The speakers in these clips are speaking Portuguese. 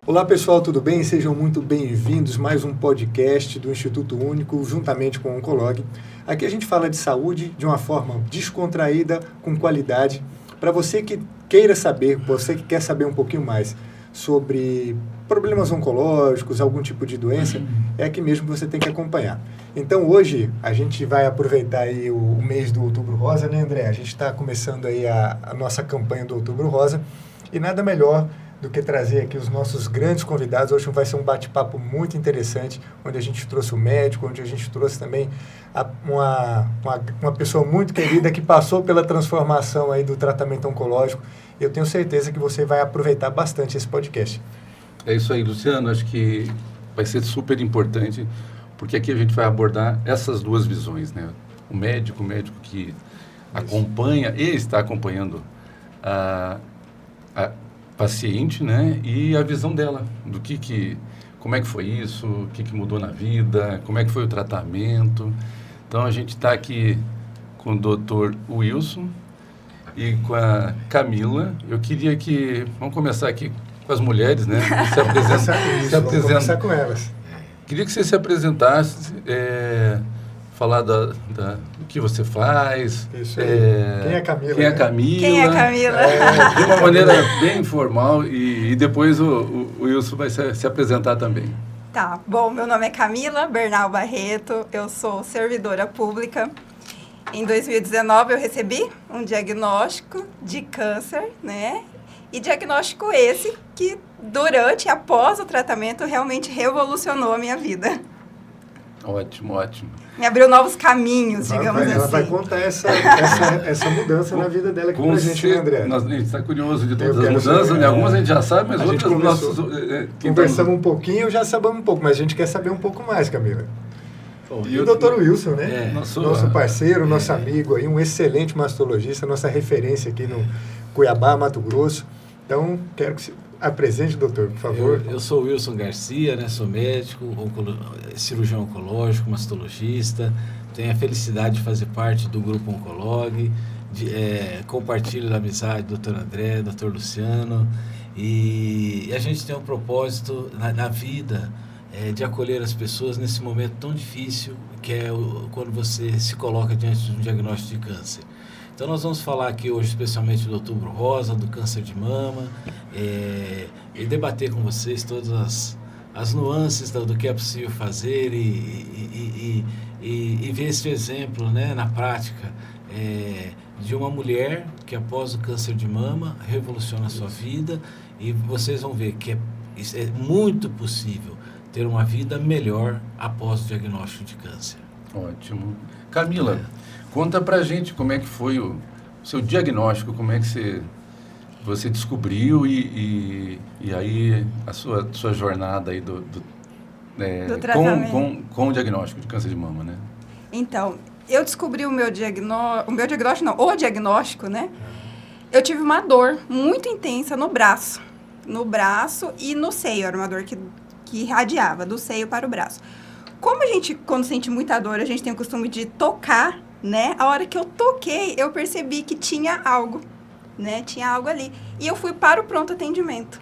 Olá pessoal, tudo bem? Sejam muito bem-vindos a mais um podcast do Instituto Único, juntamente com o Oncolog. Aqui a gente fala de saúde de uma forma descontraída, com qualidade. Para você que queira saber, você que quer saber um pouquinho mais sobre problemas oncológicos, algum tipo de doença, é aqui mesmo que você tem que acompanhar. Então hoje a gente vai aproveitar aí o mês do Outubro Rosa, né, André? A gente está começando aí a nossa campanha do Outubro Rosa e nada melhor do que trazer aqui os nossos grandes convidados. Hoje vai ser um bate-papo muito interessante, onde a gente trouxe o médico, onde a gente trouxe também uma pessoa muito querida que passou pela transformação aí do tratamento oncológico. Eu tenho certeza que você vai aproveitar bastante esse podcast. É isso aí, Luciano. Acho que vai ser super importante, porque aqui a gente vai abordar essas duas visões, né? O médico que acompanha e está acompanhando a paciente, né? E a visão dela, do como é que foi isso, o que mudou na vida, como é que foi o tratamento. Então, a gente está aqui com o Dr. Wilson e com a Camila. Eu queria vamos começar aqui com as mulheres, né? Vamos começar com elas. Queria que você se apresentasse, falar do que você faz. Isso aí. Quem é a Camila? Quem é a Camila? De uma maneira bem informal e depois o Wilson vai se apresentar também. Tá, bom, meu nome é Camila Bernal Barreto, eu sou servidora pública. Em 2019 eu recebi um diagnóstico de câncer, né? E diagnóstico esse que durante e após o tratamento realmente revolucionou a minha vida. Ótimo, ótimo. Me abriu novos caminhos, digamos assim. Ela vai contar essa mudança na vida dela aqui pra gente, né, André? A gente está curioso de todas as mudanças, né? Algumas a gente já sabe, mas outras conversamos um pouquinho, já sabemos um pouco, mas a gente quer saber um pouco mais, Camila. E o Dr. Wilson, né? Nosso parceiro, nosso amigo aí, um excelente mastologista, nossa referência aqui no Cuiabá, Mato Grosso. Então, quero que se apresente, doutor, por favor. Eu sou o Wilson Garcia, né? Sou médico, cirurgião oncológico, mastologista. Tenho a felicidade de fazer parte do grupo Oncolog. Compartilho da amizade do Dr. André, Dr. Luciano. E a gente tem um propósito na vida de acolher as pessoas nesse momento tão difícil que é quando você se coloca diante de um diagnóstico de câncer. Então, nós vamos falar aqui hoje especialmente do Outubro Rosa, do câncer de mama, e debater com vocês todas as nuances do que é possível fazer e ver esse exemplo, né, na prática de uma mulher que após o câncer de mama revoluciona a sua vida, e vocês vão ver que é muito possível ter uma vida melhor após o diagnóstico de câncer. Ótimo. Camila, conta pra gente como é que foi o seu diagnóstico, como é que você descobriu e aí a sua jornada aí do tratamento com o diagnóstico de câncer de mama, né? Então, eu descobri o diagnóstico, né? Eu tive uma dor muito intensa no braço e no seio, era uma dor que irradiava do seio para o braço. Como a gente, quando sente muita dor, a gente tem o costume de tocar, né? A hora que eu toquei, eu percebi que tinha algo, né? Tinha algo ali. E eu fui para o pronto atendimento.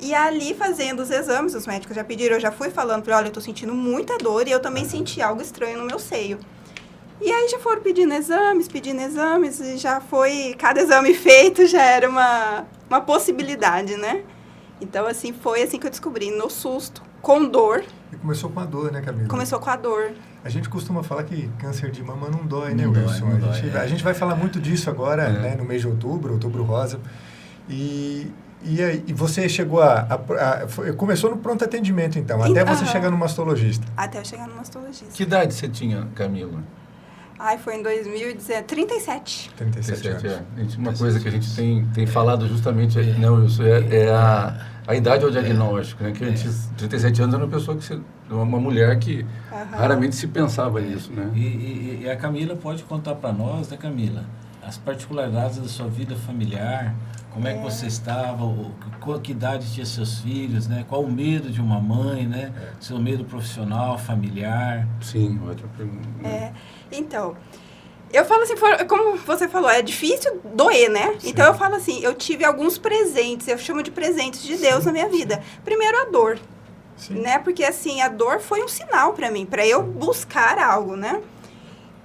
E ali, fazendo os exames, os médicos já pediram, eu já fui falando, olha, eu tô sentindo muita dor e eu também senti algo estranho no meu seio. E aí já foram pedindo exames, e já foi, cada exame feito já era uma possibilidade, né? Então, assim, foi assim que eu descobri, no susto, com dor. E começou com a dor, né, Camila? Começou com a dor. A gente costuma falar que câncer de mama não dói, né, Wilson? A gente vai falar muito disso agora, né, no mês de outubro rosa. E você chegou começou no pronto atendimento, então, até você chegar no mastologista. Até eu chegar no mastologista. Que idade você tinha, Camila? Foi em 2017, 37. 37 anos. Uma coisa que a gente tem falado justamente, né, Wilson, a idade ao diagnóstico, né? Que antes, 37 anos, era uma pessoa uma mulher que raramente se pensava nisso, né? E a Camila pode contar para nós, né, Camila, as particularidades da sua vida familiar, como é que você estava, que idade tinha seus filhos, né? Qual o medo de uma mãe, né? Seu medo profissional, familiar. Sim, ótima pergunta. Então, eu falo assim, como você falou, é difícil doer, né? Sim. Então eu falo assim, eu tive alguns presentes, eu chamo de presentes de Deus na minha vida. Primeiro a dor, Sim. né? Porque assim, a dor foi um sinal pra mim, pra eu buscar algo, né?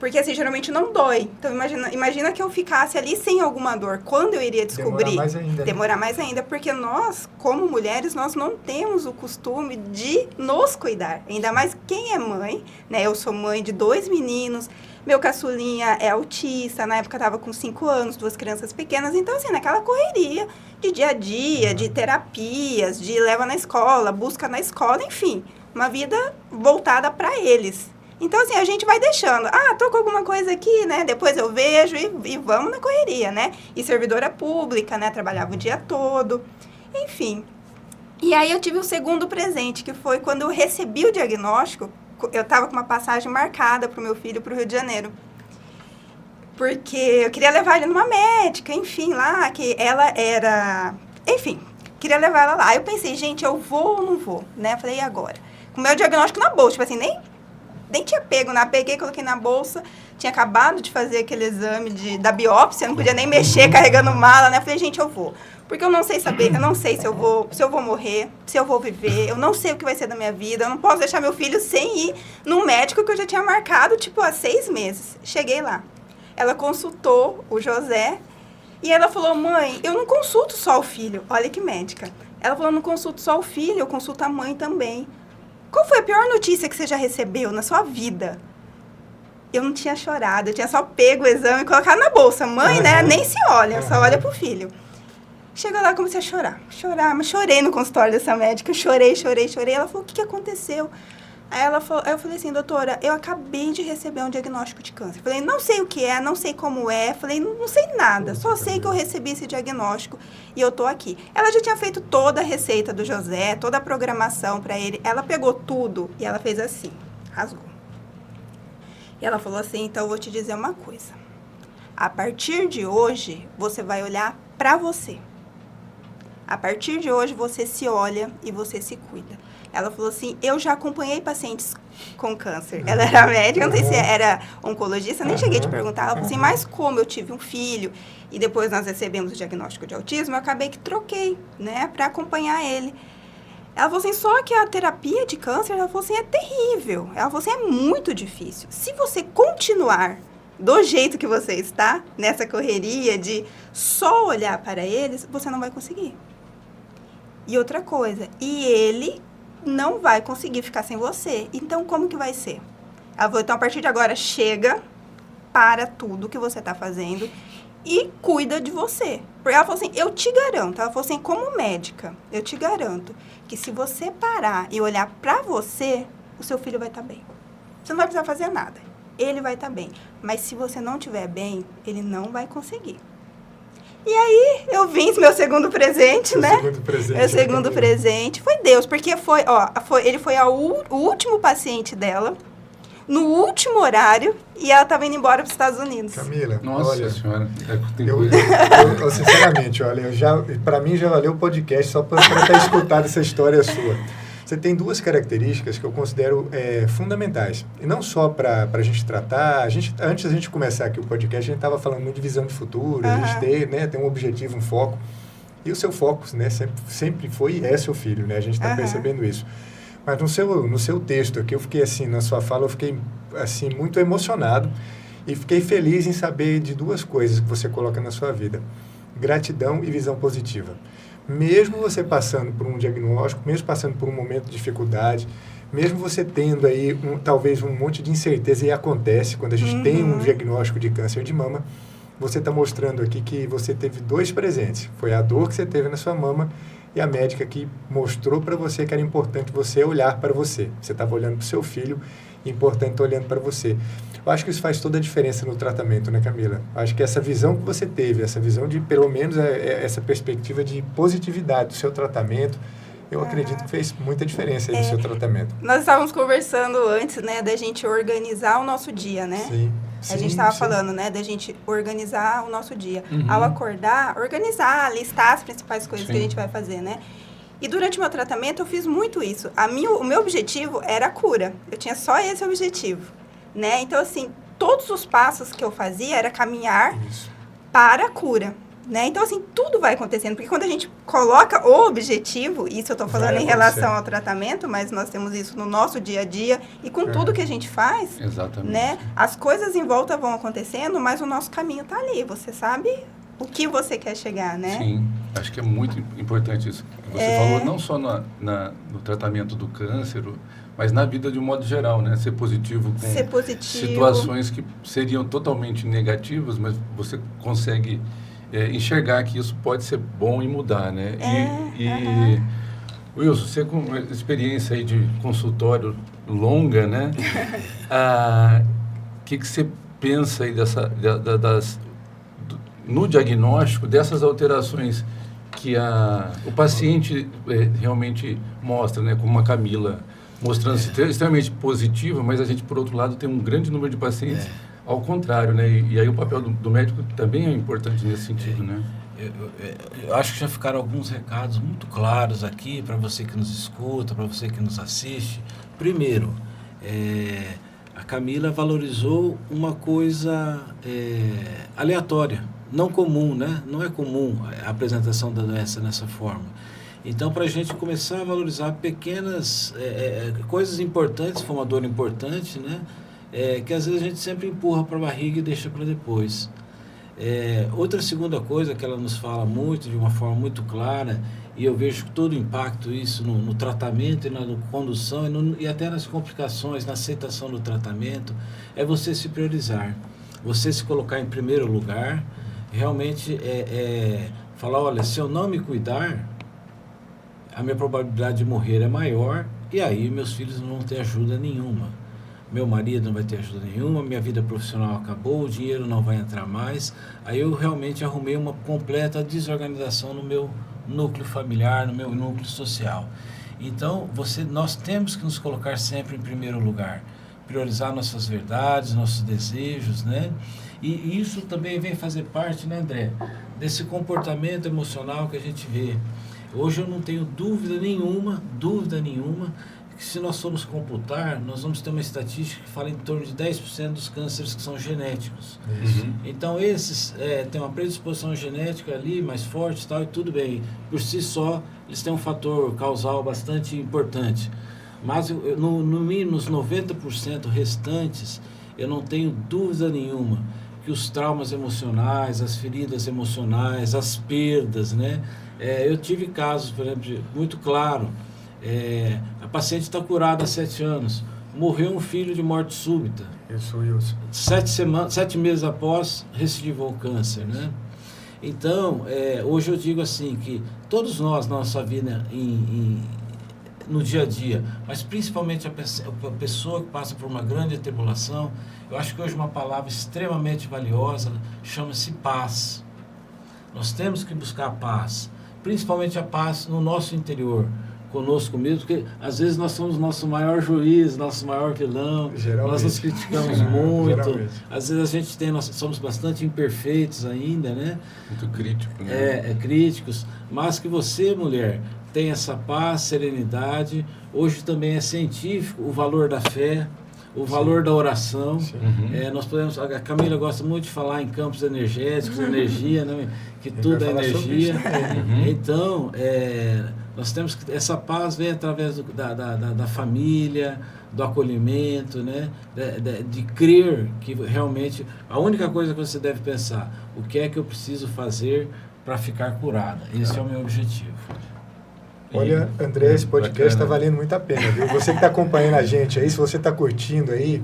Porque assim, geralmente não dói. Então imagina que eu ficasse ali sem alguma dor. Quando eu iria descobrir? Demorar mais ainda. Né? Demorar mais ainda, porque nós, como mulheres, nós não temos o costume de nos cuidar. Ainda mais quem é mãe, né? Eu sou mãe de 2 meninos, meu caçulinha é autista, na época estava com 5 anos, 2 crianças pequenas. Então, assim, naquela correria de dia a dia, de terapias, de leva na escola, busca na escola, enfim. Uma vida voltada para eles. Então, assim, a gente vai deixando. Ah, tô com alguma coisa aqui, né? Depois eu vejo e vamos na correria, né? E servidora pública, né? Trabalhava o dia todo. Enfim. E aí eu tive o segundo presente, que foi quando eu recebi o diagnóstico. Eu tava com uma passagem marcada pro meu filho pro Rio de Janeiro. Porque eu queria levar ele numa médica, enfim, lá, que ela era... Enfim, queria levar ela lá. Aí eu pensei, gente, eu vou ou não vou, né? Falei, e agora? Com o meu diagnóstico na bolsa, tipo assim, nem tinha pego, né? Peguei, coloquei na bolsa, tinha acabado de fazer aquele exame da biópsia, não podia nem mexer carregando mala, né? Falei, gente, eu vou. Porque eu não sei saber, eu não sei se eu vou morrer, se eu vou viver, eu não sei o que vai ser da minha vida, eu não posso deixar meu filho sem ir num médico que eu já tinha marcado, tipo, há 6 meses. Cheguei lá. Ela consultou o José e ela falou, mãe, eu não consulto só o filho. Olha que médica. Ela falou, eu não consulto só o filho, eu consulto a mãe também. Qual foi a pior notícia que você já recebeu na sua vida? Eu não tinha chorado, eu tinha só pego o exame e colocado na bolsa. Mãe, né, nem se olha, só olha pro filho. Chegou lá, comecei a chorar, mas chorei no consultório dessa médica, chorei. Ela falou, o que aconteceu? Aí eu falei assim, doutora, eu acabei de receber um diagnóstico de câncer. Falei, não sei o que é, não sei como é. Falei, não sei nada, só sei que eu recebi esse diagnóstico e eu tô aqui. Ela já tinha feito toda a receita do José, toda a programação para ele. Ela pegou tudo e ela fez assim, rasgou. E ela falou assim, então eu vou te dizer uma coisa. A partir de hoje, você vai olhar para você. A partir de hoje, você se olha e você se cuida. Ela falou assim, eu já acompanhei pacientes com câncer. Ela era médica, não sei se era oncologista, nem cheguei a te perguntar. Ela falou assim, mas como eu tive um filho e depois nós recebemos o diagnóstico de autismo, eu acabei que troquei, né, para acompanhar ele. Ela falou assim, só que a terapia de câncer, ela falou assim, é terrível. Ela falou assim, é muito difícil. Se você continuar do jeito que você está, nessa correria de só olhar para eles, você não vai conseguir. E outra coisa, e ele não vai conseguir ficar sem você. Então, como que vai ser? Ela falou, então, a partir de agora, chega, para tudo que você está fazendo e cuida de você. Porque ela falou assim, eu te garanto, ela falou assim, como médica, eu te garanto que se você parar e olhar para você, o seu filho vai estar bem. Você não vai precisar fazer nada. Ele vai estar bem. Mas se você não estiver bem, ele não vai conseguir. E aí, eu vim, meu segundo presente, né? Meu segundo presente foi Deus, porque ele foi o último paciente dela, no último horário, e ela estava indo embora para os Estados Unidos. Camila, nossa olha, senhora, tem eu, sinceramente, olha, para mim já valeu o podcast só para estar escutando essa história sua. Você tem 2 características que eu considero fundamentais. E não só para a gente tratar. Antes da gente começar aqui o podcast, a gente estava falando muito de visão de futuro, a gente tem um objetivo, um foco. E o seu foco, né, sempre foi e é seu filho, né? A gente está percebendo isso. Mas no seu texto aqui, eu fiquei assim, na sua fala, eu fiquei assim, muito emocionado. E fiquei feliz em saber de 2 coisas que você coloca na sua vida. Gratidão e visão positiva. Mesmo você passando por um diagnóstico, mesmo passando por um momento de dificuldade, mesmo você tendo aí talvez um monte de incerteza, e acontece quando a gente tem um diagnóstico de câncer de mama, você está mostrando aqui que você teve 2 presentes. Foi a dor que você teve na sua mama e a médica que mostrou para você que era importante você olhar para você. Você estava olhando para o seu filho, importante olhando para você. Eu acho que isso faz toda a diferença no tratamento, né, Camila? Eu acho que essa visão que você teve, essa visão de, pelo menos, essa perspectiva de positividade do seu tratamento, eu acredito que fez muita diferença aí no seu tratamento. Nós estávamos conversando antes, né, da gente organizar o nosso dia, né? Sim. A gente estava falando, né, da gente organizar o nosso dia. Ao acordar, organizar, listar as principais coisas que a gente vai fazer, né? E durante o meu tratamento eu fiz muito isso. O meu objetivo era a cura. Eu tinha só esse objetivo, né? Então, assim, todos os passos que eu fazia era caminhar Isso. para a cura, né? Então, assim, tudo vai acontecendo, porque quando a gente coloca o objetivo, isso eu estou falando Vai em relação acontecer. ao tratamento, mas nós temos isso no nosso dia a dia e com tudo que a gente faz, Exatamente. né? As coisas em volta vão acontecendo, mas o nosso caminho está ali, você sabe o que você quer chegar, né? Sim, acho que é muito importante isso que você falou, não só no tratamento do câncer, mas na vida de um modo geral, né? Ser positivo com Ser positivo. situações que seriam totalmente negativas, mas você consegue enxergar que isso pode ser bom e mudar, né? Wilson, você com uma experiência aí de consultório longa, né? O que você pensa aí no diagnóstico dessas alterações que o paciente realmente mostra, né? Como a Camila, mostrando-se extremamente positiva, mas a gente, por outro lado, tem um grande número de pacientes ao contrário, né? E aí o papel do médico também é importante nesse sentido, né? Eu acho que já ficaram alguns recados muito claros aqui para você que nos escuta, para você que nos assiste. Primeiro, a Camila valorizou uma coisa aleatória, não comum, né? Não é comum a apresentação da doença dessa forma. Então, para a gente começar a valorizar pequenas coisas importantes, foi uma dor importante, né? Que às vezes a gente sempre empurra para a barriga e deixa para depois. Outra segunda coisa que ela nos fala muito, de uma forma muito clara, e eu vejo todo o impacto isso no tratamento e na condução e até nas complicações, na aceitação do tratamento, é você se priorizar, você se colocar em primeiro lugar, realmente falar, olha, se eu não me cuidar, a minha probabilidade de morrer é maior e aí meus filhos não vão ter ajuda nenhuma. Meu marido não vai ter ajuda nenhuma, minha vida profissional acabou, o dinheiro não vai entrar mais. Aí eu realmente arrumei uma completa desorganização no meu núcleo familiar, no meu núcleo social. Então, nós temos que nos colocar sempre em primeiro lugar, priorizar nossas verdades, nossos desejos, né? E isso também vem fazer parte, né, André, desse comportamento emocional que a gente vê. Hoje eu não tenho dúvida nenhuma, que se nós formos computar, nós vamos ter uma estatística que fala em torno de 10% dos cânceres que são genéticos. Uhum. Então, esses têm uma predisposição genética ali mais forte e tal, e tudo bem. Por si só, eles têm um fator causal bastante importante. Mas, no mínimo, os 90% restantes, eu não tenho dúvida nenhuma que os traumas emocionais, as feridas emocionais, as perdas, né? Eu tive casos, por exemplo, muito claro. A paciente está curada há 7 anos, morreu um filho de morte súbita. Isso, Wilson. 7 meses após, recidivou o câncer, né? Então, hoje eu digo assim, que todos nós, na nossa vida, no dia a dia, mas principalmente a pessoa que passa por uma grande tribulação, eu acho que hoje uma palavra extremamente valiosa chama-se paz. Nós temos que buscar a paz, principalmente a paz no nosso interior, conosco mesmo, porque às vezes nós somos nosso maior juiz, nosso maior vilão, Geralmente. Nós nos criticamos muito, Geralmente. às vezes nós somos bastante imperfeitos ainda, né? Muito crítico, né? Críticos, mas que você, mulher, tem essa paz, serenidade. Hoje também é científico o valor da fé, o valor da oração. Uhum. Nós podemos, a Camila gosta muito de falar em campos energéticos, energia, né? Que tudo é vai falar sobre isso energia. também. Então, nós temos que essa paz vem através da família, do acolhimento, né? De crer que realmente a única coisa que você deve pensar, o que é que eu preciso fazer para ficar curada? Esse é o meu objetivo. Olha, André, esse podcast está bacana. valendo muito a pena, viu? Você que está acompanhando a gente aí, se você está curtindo aí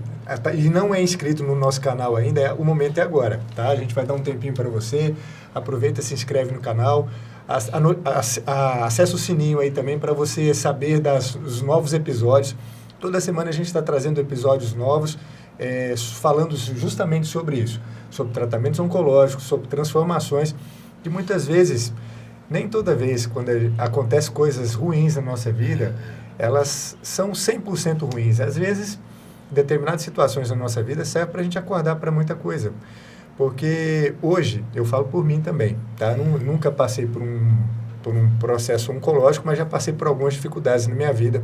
e não é inscrito no nosso canal ainda, o momento é agora, tá? A gente vai dar um tempinho para você, aproveita, se inscreve no canal, acessa o sininho aí também para você saber dos novos episódios. Toda semana a gente está trazendo episódios novos, falando justamente sobre isso, sobre tratamentos oncológicos, sobre transformações, que muitas vezes... Nem toda vez, quando acontecem coisas ruins na nossa vida, elas são 100% ruins. Às vezes, determinadas situações na nossa vida servem para a gente acordar para muita coisa. Porque hoje, eu falo por mim também, tá? Nunca passei por um processo oncológico, mas já passei por algumas dificuldades na minha vida.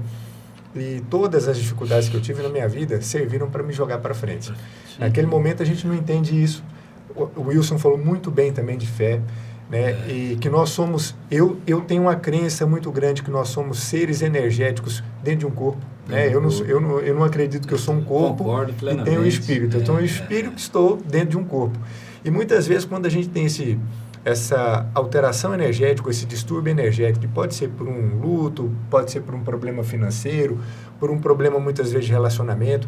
E todas as dificuldades que eu tive na minha vida serviram para me jogar para frente. Naquele momento a gente não entende isso. O Wilson falou muito bem também de fé, né? E que nós somos... Eu tenho uma crença muito grande que nós somos seres energéticos dentro de um corpo. Né? Eu não acredito que eu sou um corpo e tenho um espírito. Eu tenho um espírito que estou dentro de um corpo. E muitas vezes quando a gente tem essa alteração energética, esse distúrbio energético, que pode ser por um luto, pode ser por um problema financeiro, por um problema muitas vezes de relacionamento,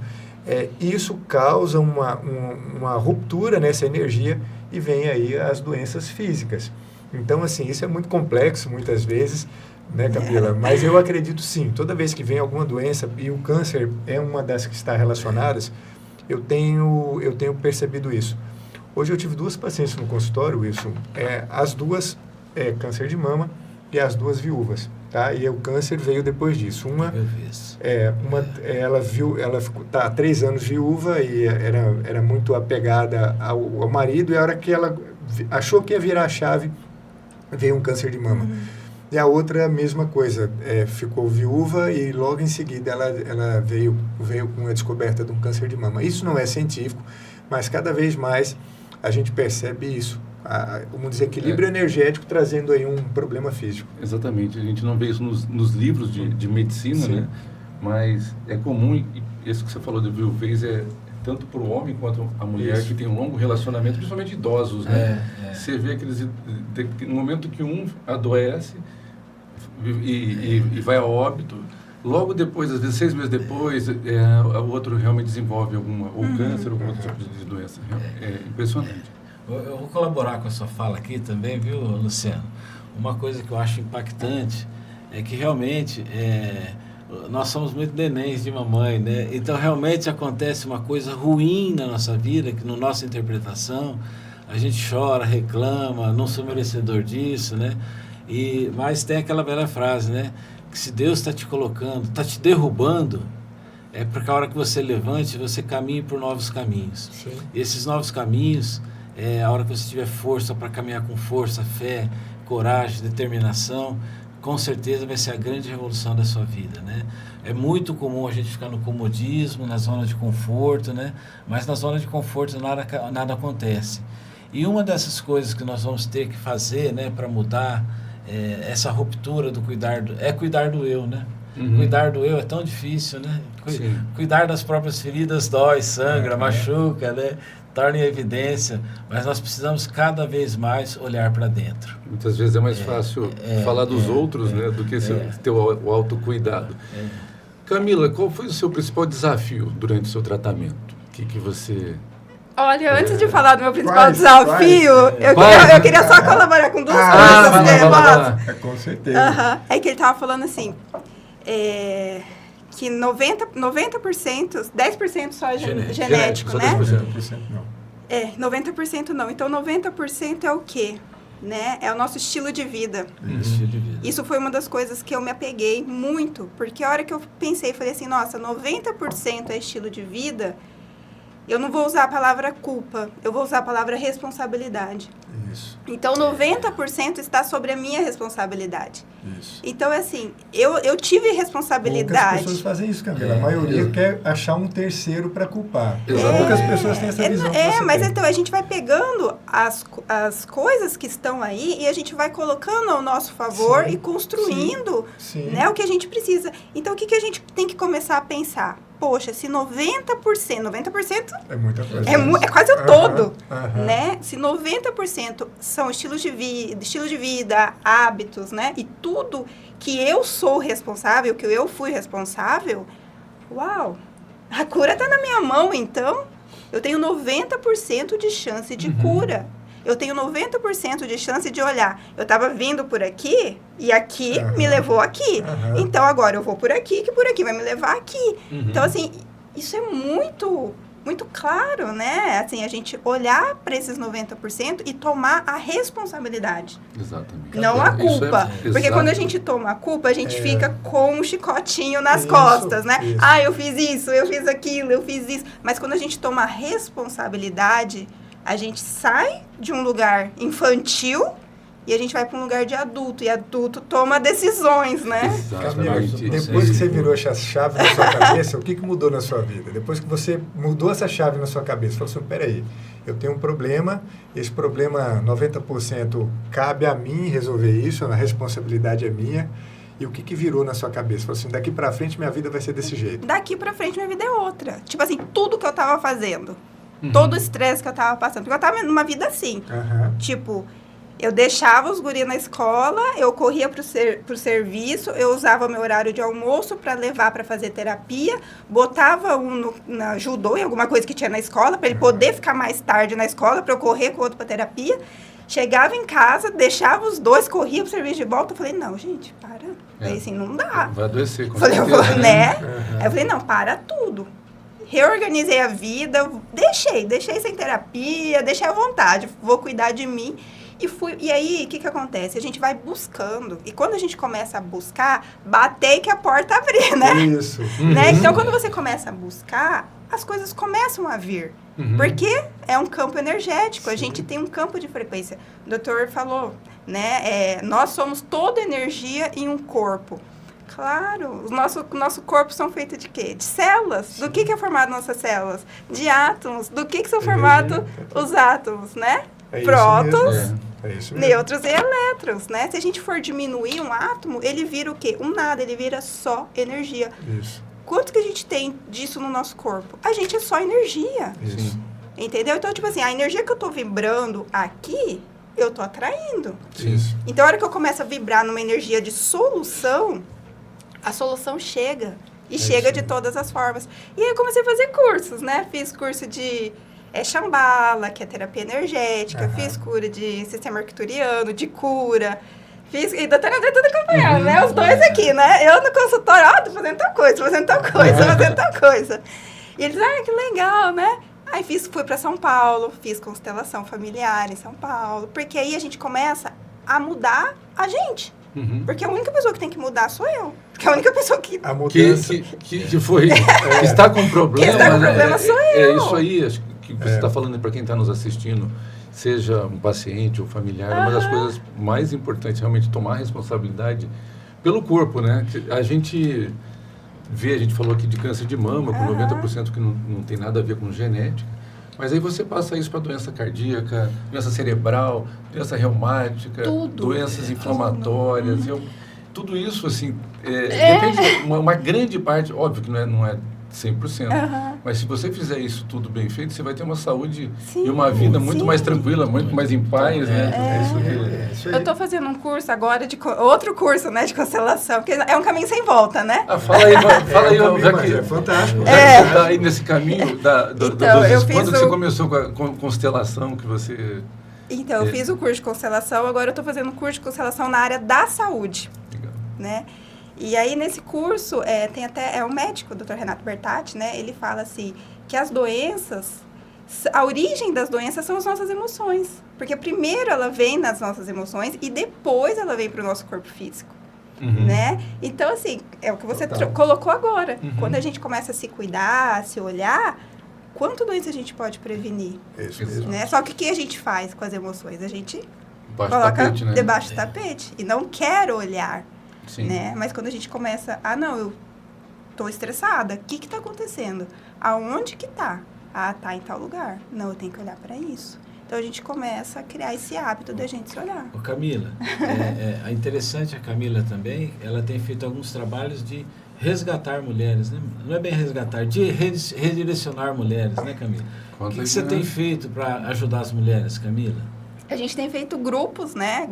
isso causa uma ruptura nessa energia e vem aí as doenças físicas. Então, assim, isso é muito complexo muitas vezes, né, Camila? Mas eu acredito sim, toda vez que vem alguma doença, e o câncer é uma das que está relacionadas, eu tenho percebido isso. Hoje eu tive 2 pacientes no consultório, Wilson, as 2 câncer de mama e as 2 viúvas, tá? E o câncer veio depois disso. Ela ficou há 3 anos viúva e era muito apegada ao marido, e a hora que ela achou que ia virar a chave, veio um câncer de mama. E a outra, a mesma coisa, ficou viúva e logo em seguida ela veio com a descoberta de um câncer de mama. Isso não é científico, mas cada vez mais a gente percebe isso, um desequilíbrio energético trazendo aí um problema físico. Exatamente, a gente não vê isso nos livros de medicina, né? Mas é comum, e isso que você falou de viuvez tanto para o homem quanto a mulher que tem um longo relacionamento, principalmente idosos, né? Você vê no momento que um adoece e vai a óbito, logo depois, às vezes 6 meses depois, o outro realmente desenvolve ou câncer ou outro tipo de doença. É impressionante. Eu vou colaborar com a sua fala aqui também, viu, Luciano? Uma coisa que eu acho impactante é que realmente nós somos muito nenéns de mamãe, né? Então realmente acontece uma coisa ruim na nossa vida, que na nossa interpretação a gente chora, reclama, não sou merecedor disso, né? Mas tem aquela velha frase, né? Que se Deus está te colocando, está te derrubando, é porque a hora que você levante, você caminhe por novos caminhos. Sim. E esses novos caminhos, a hora que você tiver força para caminhar com força, fé, coragem, determinação, com certeza vai ser a grande revolução da sua vida, né? É muito comum a gente ficar no comodismo, na zona de conforto, né? Mas na zona de conforto nada acontece. E uma dessas coisas que nós vamos ter que fazer, né, para mudar essa ruptura do cuidar do eu, né? Cuidar do eu é tão difícil, né? Cuidar das próprias feridas dói, sangra, machuca, né? Torna em evidência, mas nós precisamos cada vez mais olhar para dentro. Muitas vezes é mais fácil falar dos outros, né, do que ter o autocuidado. Camila, qual foi o seu principal desafio durante o seu tratamento? O que você... Olha, antes de falar do meu principal desafio, eu queria só colaborar com 2 coisas. Com certeza. É que ele estava falando assim, que 90%, 10% só é genético, né? 90% não. 90% não. Então, 90% é o quê? Né? É o nosso estilo de vida. Isso foi uma das coisas que eu me apeguei muito, porque a hora que eu pensei, falei assim, nossa, 90% é estilo de vida, eu não vou usar a palavra culpa, eu vou usar a palavra responsabilidade. Isso. Então, 90% está sobre a minha responsabilidade. Isso. Então, assim, eu tive responsabilidade. Poucas pessoas fazem isso, Camila. A maioria quer achar um terceiro para culpar. Poucas pessoas têm essa visão. Mas então, a gente vai pegando as coisas que estão aí e a gente vai colocando ao nosso favor e construindo né, o que a gente precisa. Então, o que a gente tem que começar a pensar? Poxa, se 90% é muita coisa. É quase o todo, né? Se 90% são estilos de vida, hábitos, né? E tudo que eu sou responsável, que eu fui responsável, uau! A cura está na minha mão, então eu tenho 90% de chance de cura. Eu tenho 90% de chance de olhar. Eu estava vindo por aqui e aqui me levou aqui. Então, agora eu vou por aqui, que por aqui vai me levar aqui. Então, assim, isso é muito, muito claro, né? Assim, a gente olhar para esses 90% e tomar a responsabilidade. Exatamente. Não a culpa. Porque quando a gente toma a culpa, a gente fica com um chicotinho nas costas, né? Isso. Ah, eu fiz isso, eu fiz aquilo, eu fiz isso. Mas quando a gente toma a responsabilidade... A gente sai de um lugar infantil E a gente vai para um lugar de adulto, e adulto toma decisões, né? Camila, Exatamente. depois que você virou essa chave na sua cabeça, o que mudou na sua vida? Depois que você mudou essa chave na sua cabeça, falou assim, peraí, eu tenho um problema, esse problema 90% cabe a mim resolver isso, a responsabilidade é minha. E o que virou na sua cabeça? Falou assim, daqui pra frente minha vida vai ser desse jeito. Daqui pra frente minha vida é outra. Tipo assim, tudo que eu tava fazendo, todo o estresse que eu tava passando, porque eu tava numa vida assim. Tipo, eu deixava os guri na escola, eu corria pro serviço, eu usava meu horário de almoço para levar para fazer terapia, botava um na judô, em alguma coisa que tinha na escola, para ele poder ficar mais tarde na escola, para eu correr com o outro para terapia. Chegava em casa, deixava os dois, corria pro serviço de volta. Eu falei, não, gente, para. Aí assim, não dá. Vai adoecer, com falei, certeza, né? Aí eu falei, não, para tudo. Reorganizei a vida, deixei sem terapia, deixei à vontade, vou cuidar de mim. E aí, o que acontece? A gente vai buscando. E quando a gente começa a buscar, batei que a porta abrir, né? Isso. Né? Então, quando você começa a buscar, as coisas começam a vir. Porque é um campo energético. A gente tem um campo de frequência. O doutor falou, né? Nós somos toda energia em um corpo. Claro, o nosso corpo são feitos de quê? De células. Sim. Do que é formado nossas células? De átomos. Do que são formados os átomos, né? Prótons, nêutrons e elétrons, né? Se a gente for diminuir um átomo, ele vira o quê? Um nada, ele vira só energia. Isso. Quanto que a gente tem disso no nosso corpo? A gente é só energia. Isso. Entendeu? Então, tipo assim, a energia que eu tô vibrando aqui, eu tô atraindo. Isso. Então, a hora que eu começo a vibrar numa energia de solução, a solução chega. E chega de todas as formas. E aí eu comecei a fazer cursos, né? Fiz curso de Shambhala, que é terapia energética. Fiz cura de sistema arcturiano, de cura. E doutora André tudo acompanhando, né? Os dois aqui, né? Eu no consultório, tô fazendo tal coisa, fazendo tal coisa. E eles, que legal, né? Aí fui pra São Paulo, fiz constelação familiar em São Paulo. Porque aí a gente começa a mudar a gente. Porque a única pessoa que tem que mudar sou eu. Porque a única pessoa que... A mudança... que foi... que está com problema... Que está com problema sou eu. É isso aí, acho que você está falando para quem está nos assistindo, seja um paciente ou familiar, uma das coisas mais importantes é realmente tomar responsabilidade pelo corpo, né? A gente falou aqui de câncer de mama, com 90% que não tem nada a ver com genética, mas aí você passa isso para doença cardíaca, doença cerebral, doença reumática, doenças inflamatórias, tudo isso, assim, depende, uma grande parte, óbvio que não é 100%, mas se você fizer isso tudo bem feito, você vai ter uma saúde e uma vida muito mais tranquila, muito mais em paz, né? Isso aí. Eu estou fazendo um curso agora, outro curso, né, de constelação, porque é um caminho sem volta, né? Fala aí, já que é fantástico. você está aí nesse caminho quando você começou com a constelação que você... Então, eu fiz o curso de constelação, agora eu estou fazendo um curso de constelação na área da saúde, né? E aí, nesse curso, tem até o médico, o Dr. Renato Bertatti, né? Ele fala assim, que as doenças, a origem das doenças são as nossas emoções. Porque primeiro ela vem nas nossas emoções e depois ela vem para o nosso corpo físico, né? Então, assim, é o que você colocou agora. Quando a gente começa a se cuidar, a se olhar, quanto doença a gente pode prevenir? Isso mesmo. Né? Só que o que a gente faz com as emoções? A gente coloca tapete, né? debaixo do tapete e não quer olhar. Sim. Né? Mas quando a gente começa, não, eu tô estressada, o que tá acontecendo? Aonde que tá? Tá em tal lugar. Não, eu tenho que olhar para isso. Então a gente começa a criar esse hábito da gente se olhar. Ô Camila, é interessante a Camila também, ela tem feito alguns trabalhos de resgatar mulheres, né? Não é bem resgatar, de redirecionar mulheres, né, Camila? O que você tem feito para ajudar as mulheres, Camila? A gente tem feito grupos, né?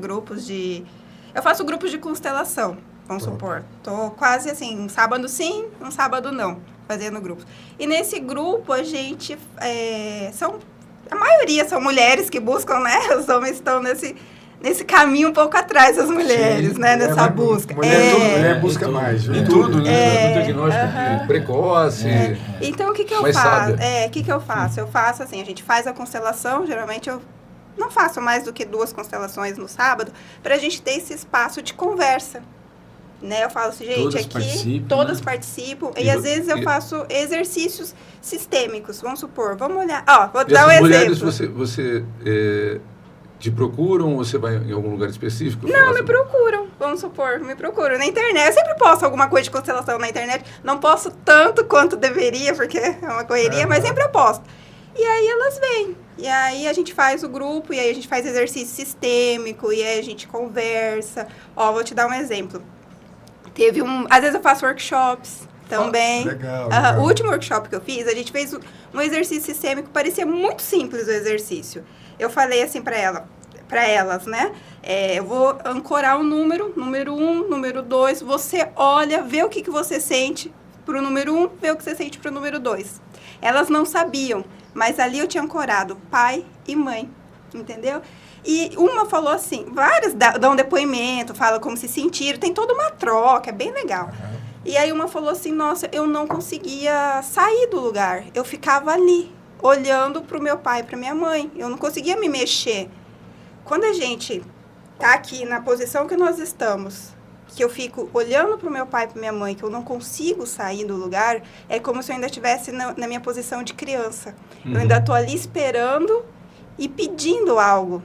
Eu faço grupos de constelação, vamos supor. Tô quase assim, um sábado sim, um sábado não, fazendo grupos. E nesse grupo a gente, a maioria são mulheres que buscam, né? Os homens estão nesse caminho um pouco atrás das mulheres, né? Nessa busca. Mulher busca mais. Em tudo, né? No diagnóstico precoce. Então, o que eu faço? O que eu faço? Eu faço assim, a gente faz a constelação, geralmente eu não faço mais do que 2 constelações no sábado, para a gente ter esse espaço de conversa. Né? Eu falo assim, gente, todas participam, e às vezes eu faço exercícios sistêmicos. Vamos supor, vamos olhar. Vou dar um exemplo. Mulheres, você Te procuram ou você vai em algum lugar específico? Não, me procuram, vamos supor, me procuram na internet. Eu sempre posto alguma coisa de constelação na internet. Não posto tanto quanto deveria, porque é uma correria, mas sempre eu posto. E aí elas vêm. E aí a gente faz o grupo, e aí a gente faz exercício sistêmico, e aí a gente conversa. Ó, vou te dar um exemplo. Às vezes eu faço workshops também. Legal, O legal. último workshop que eu fiz, a gente fez um exercício sistêmico, parecia muito simples o exercício. Eu falei assim para elas, né? Eu vou ancorar o número 1, número 2, você olha, vê o que você sente pro número 1, vê o que você sente pro número 2. Elas não sabiam, mas ali eu tinha ancorado pai e mãe, entendeu? E uma falou assim, várias dão depoimento, fala como se sentiram, tem toda uma troca, é bem legal. Uhum. E aí uma falou assim, nossa, eu não conseguia sair do lugar, eu ficava ali, olhando pro meu pai e pra minha mãe, eu não conseguia me mexer. Quando a gente tá aqui na posição que nós estamos, que eu fico olhando pro meu pai e pra minha mãe, que eu não consigo sair do lugar, é como se eu ainda estivesse na minha posição de criança. Eu ainda tô ali esperando e pedindo algo.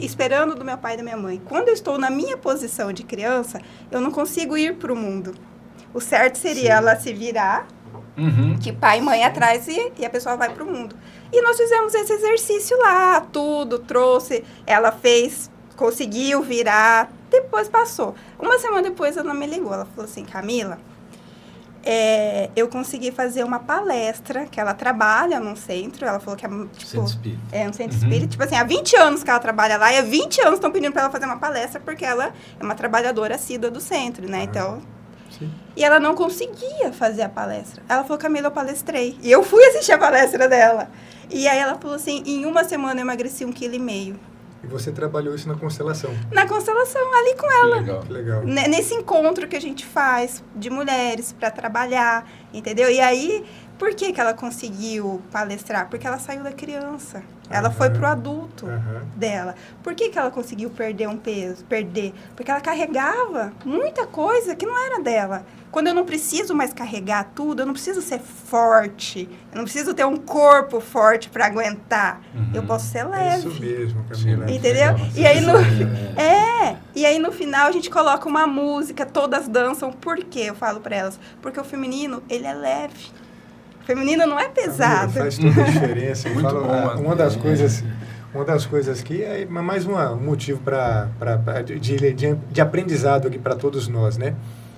Esperando do meu pai e da minha mãe. Quando eu estou na minha posição de criança, eu não consigo ir pro mundo. O certo seria ela se virar, que pai e mãe atrás, e a pessoa vai pro mundo. E nós fizemos esse exercício lá, tudo, trouxe, ela fez, conseguiu virar, depois passou. Uma semana depois ela me ligou, ela falou assim, Camila, eu consegui fazer uma palestra, que ela trabalha num centro, ela falou que é tipo... Centro espírita. É um centro espírita, tipo assim, há 20 anos que ela trabalha lá, e há 20 anos estão pedindo para ela fazer uma palestra, porque ela é uma trabalhadora assídua do centro, né, então... Sim. E ela não conseguia fazer a palestra. Ela falou, Camila, eu palestrei. E eu fui assistir a palestra dela. E aí ela falou assim, em uma semana eu emagreci 1,5 kg. E você trabalhou isso na constelação. Na constelação, ali com ela. Legal. Que legal. Nesse encontro que a gente faz de mulheres para trabalhar, entendeu? E aí, por que ela conseguiu palestrar? Porque ela saiu da criança. Ela foi pro adulto dela. Por que ela conseguiu perder um peso? Porque ela carregava muita coisa que não era dela. Quando eu não preciso mais carregar tudo, eu não preciso ser forte. Eu não preciso ter um corpo forte para aguentar. Eu posso ser É leve. isso mesmo, Camila. Entendeu? Legal. E aí, e aí no final a gente coloca uma música, todas dançam. Por quê? Eu falo para elas. Porque o feminino, ele é leve. O feminino não é pesado. Faz toda a diferença. Eu Muito falo, bom, uma das coisas que é mais um motivo de aprendizado aqui para todos nós, né?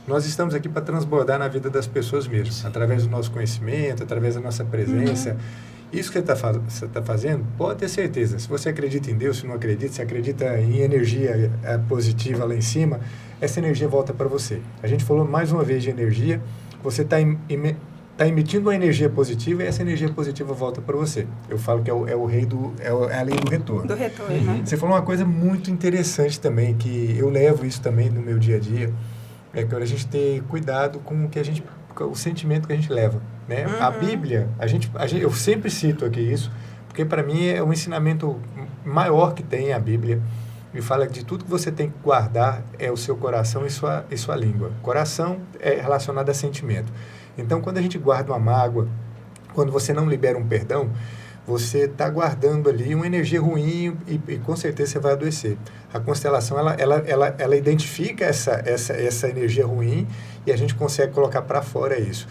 Nós estamos aqui para transbordar na vida das pessoas mesmo, através do nosso conhecimento, através da nossa presença. Isso que você tá fazendo, pode ter certeza. Se você acredita em Deus, se não acredita, se acredita em energia positiva lá em cima, essa energia volta para você. A gente falou mais uma vez de energia, você está emitindo uma energia positiva e essa energia positiva volta para você. Eu falo que é a lei do retorno. Do retorno, né? Você falou uma coisa muito interessante também, que eu levo isso também no meu dia a dia, é que a gente ter cuidado com o sentimento que a gente leva, né? A Bíblia, eu sempre cito aqui isso, porque para mim é um ensinamento maior que tem a Bíblia. Me fala que de tudo que você tem que guardar é o seu coração e sua língua. Coração é relacionado a sentimento. Então, quando a gente guarda uma mágoa, quando você não libera um perdão, você está guardando ali uma energia ruim e com certeza você vai adoecer. A constelação, ela identifica essa energia ruim e a gente consegue colocar para fora isso.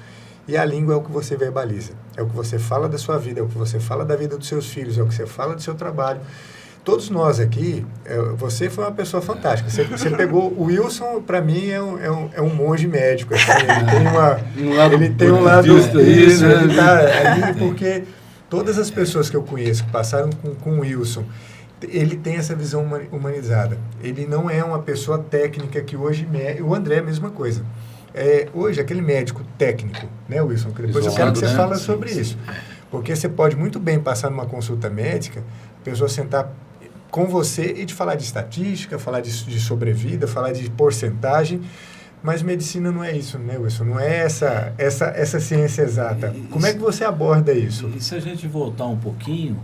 E a língua é o que você verbaliza, é o que você fala da sua vida, é o que você fala da vida dos seus filhos, é o que você fala do seu trabalho. Todos nós aqui, você foi uma pessoa fantástica. Você pegou o Wilson, para mim, é um monge médico. Assim, ele tem um lado isso, ele tá ali porque todas as pessoas que eu conheço que passaram com o Wilson, ele tem essa visão humanizada. Ele não é uma pessoa técnica que hoje... O André é a mesma coisa. Hoje, aquele médico técnico, né, Wilson? Que depois eu quero que você fale sobre isso. Porque você pode muito bem passar numa consulta médica, a pessoa sentar com você e te falar de estatística, falar de sobrevida, falar de porcentagem, mas medicina não é isso, né, Wilson? Não é essa ciência exata. Como é que você aborda isso? E se a gente voltar um pouquinho,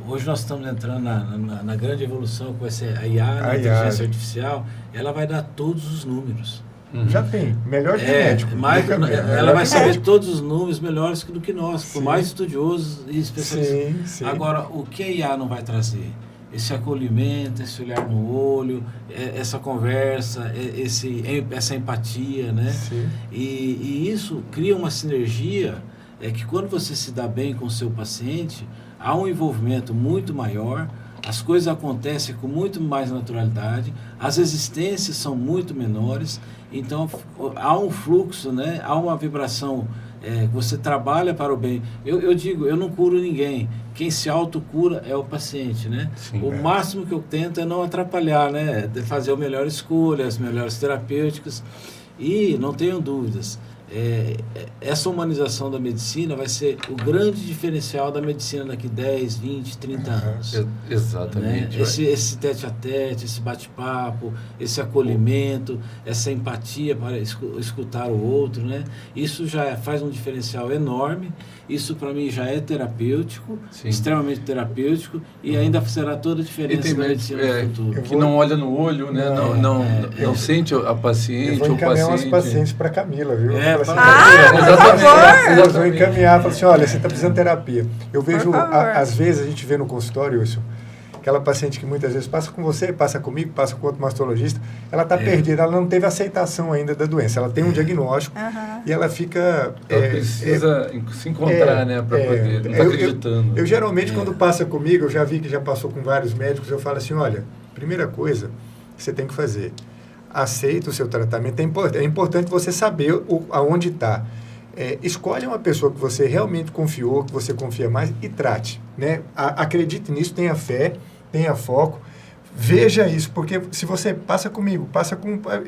hoje nós estamos entrando na grande evolução, que vai ser a IA, a inteligência artificial, ela vai dar todos os números. Já tem, melhor que médico. Ela vai saber todos os números melhores do que nós, por mais estudiosos e especialistas. Sim. Agora, o que a IA não vai trazer? esse acolhimento, esse olhar no olho, essa conversa, essa empatia, né? Sim. E isso cria uma sinergia, que quando você se dá bem com o seu paciente, há um envolvimento muito maior, as coisas acontecem com muito mais naturalidade, as resistências são muito menores, então há um fluxo, né? Há uma vibração, você trabalha para o bem. Eu digo, eu não curo ninguém, quem se autocura é o paciente, né? Sim, o máximo que eu tento é não atrapalhar, né? De fazer a melhor escolha, as melhores terapêuticas, e não tenham dúvidas, essa humanização da medicina vai ser o grande diferencial da medicina daqui 10, 20, 30 anos. Exatamente. Né? Esse tete-a-tete, esse bate-papo, esse acolhimento, essa empatia para escutar o outro, né? Isso já faz um diferencial enorme. Isso, para mim, já é terapêutico, Sim. extremamente terapêutico, e ainda será toda a diferença da medicina do futuro. Que não olha no olho, né? Não sente a paciente, eu vou encaminhar o paciente. umas pacientes para Camila, viu? por favor! Eu vou encaminhar, falar assim, olha, você está precisando de terapia. Eu vejo, às vezes, a gente vê no consultório, Wilson, aquela paciente que muitas vezes passa com você, passa comigo, passa com outro mastologista, ela está perdida, ela não teve aceitação ainda da doença, ela tem um diagnóstico e ela fica... Ela precisa se encontrar, né, para poder, não está acreditando. Eu geralmente, quando passa comigo, eu já vi que já passou com vários médicos, eu falo assim, olha, primeira coisa que você tem que fazer, aceita o seu tratamento, é importante você saber aonde está. Escolhe uma pessoa que você realmente confiou, que você confia mais e trate, né? Acredite nisso, tenha fé, tenha foco, veja isso, porque se você passa comigo,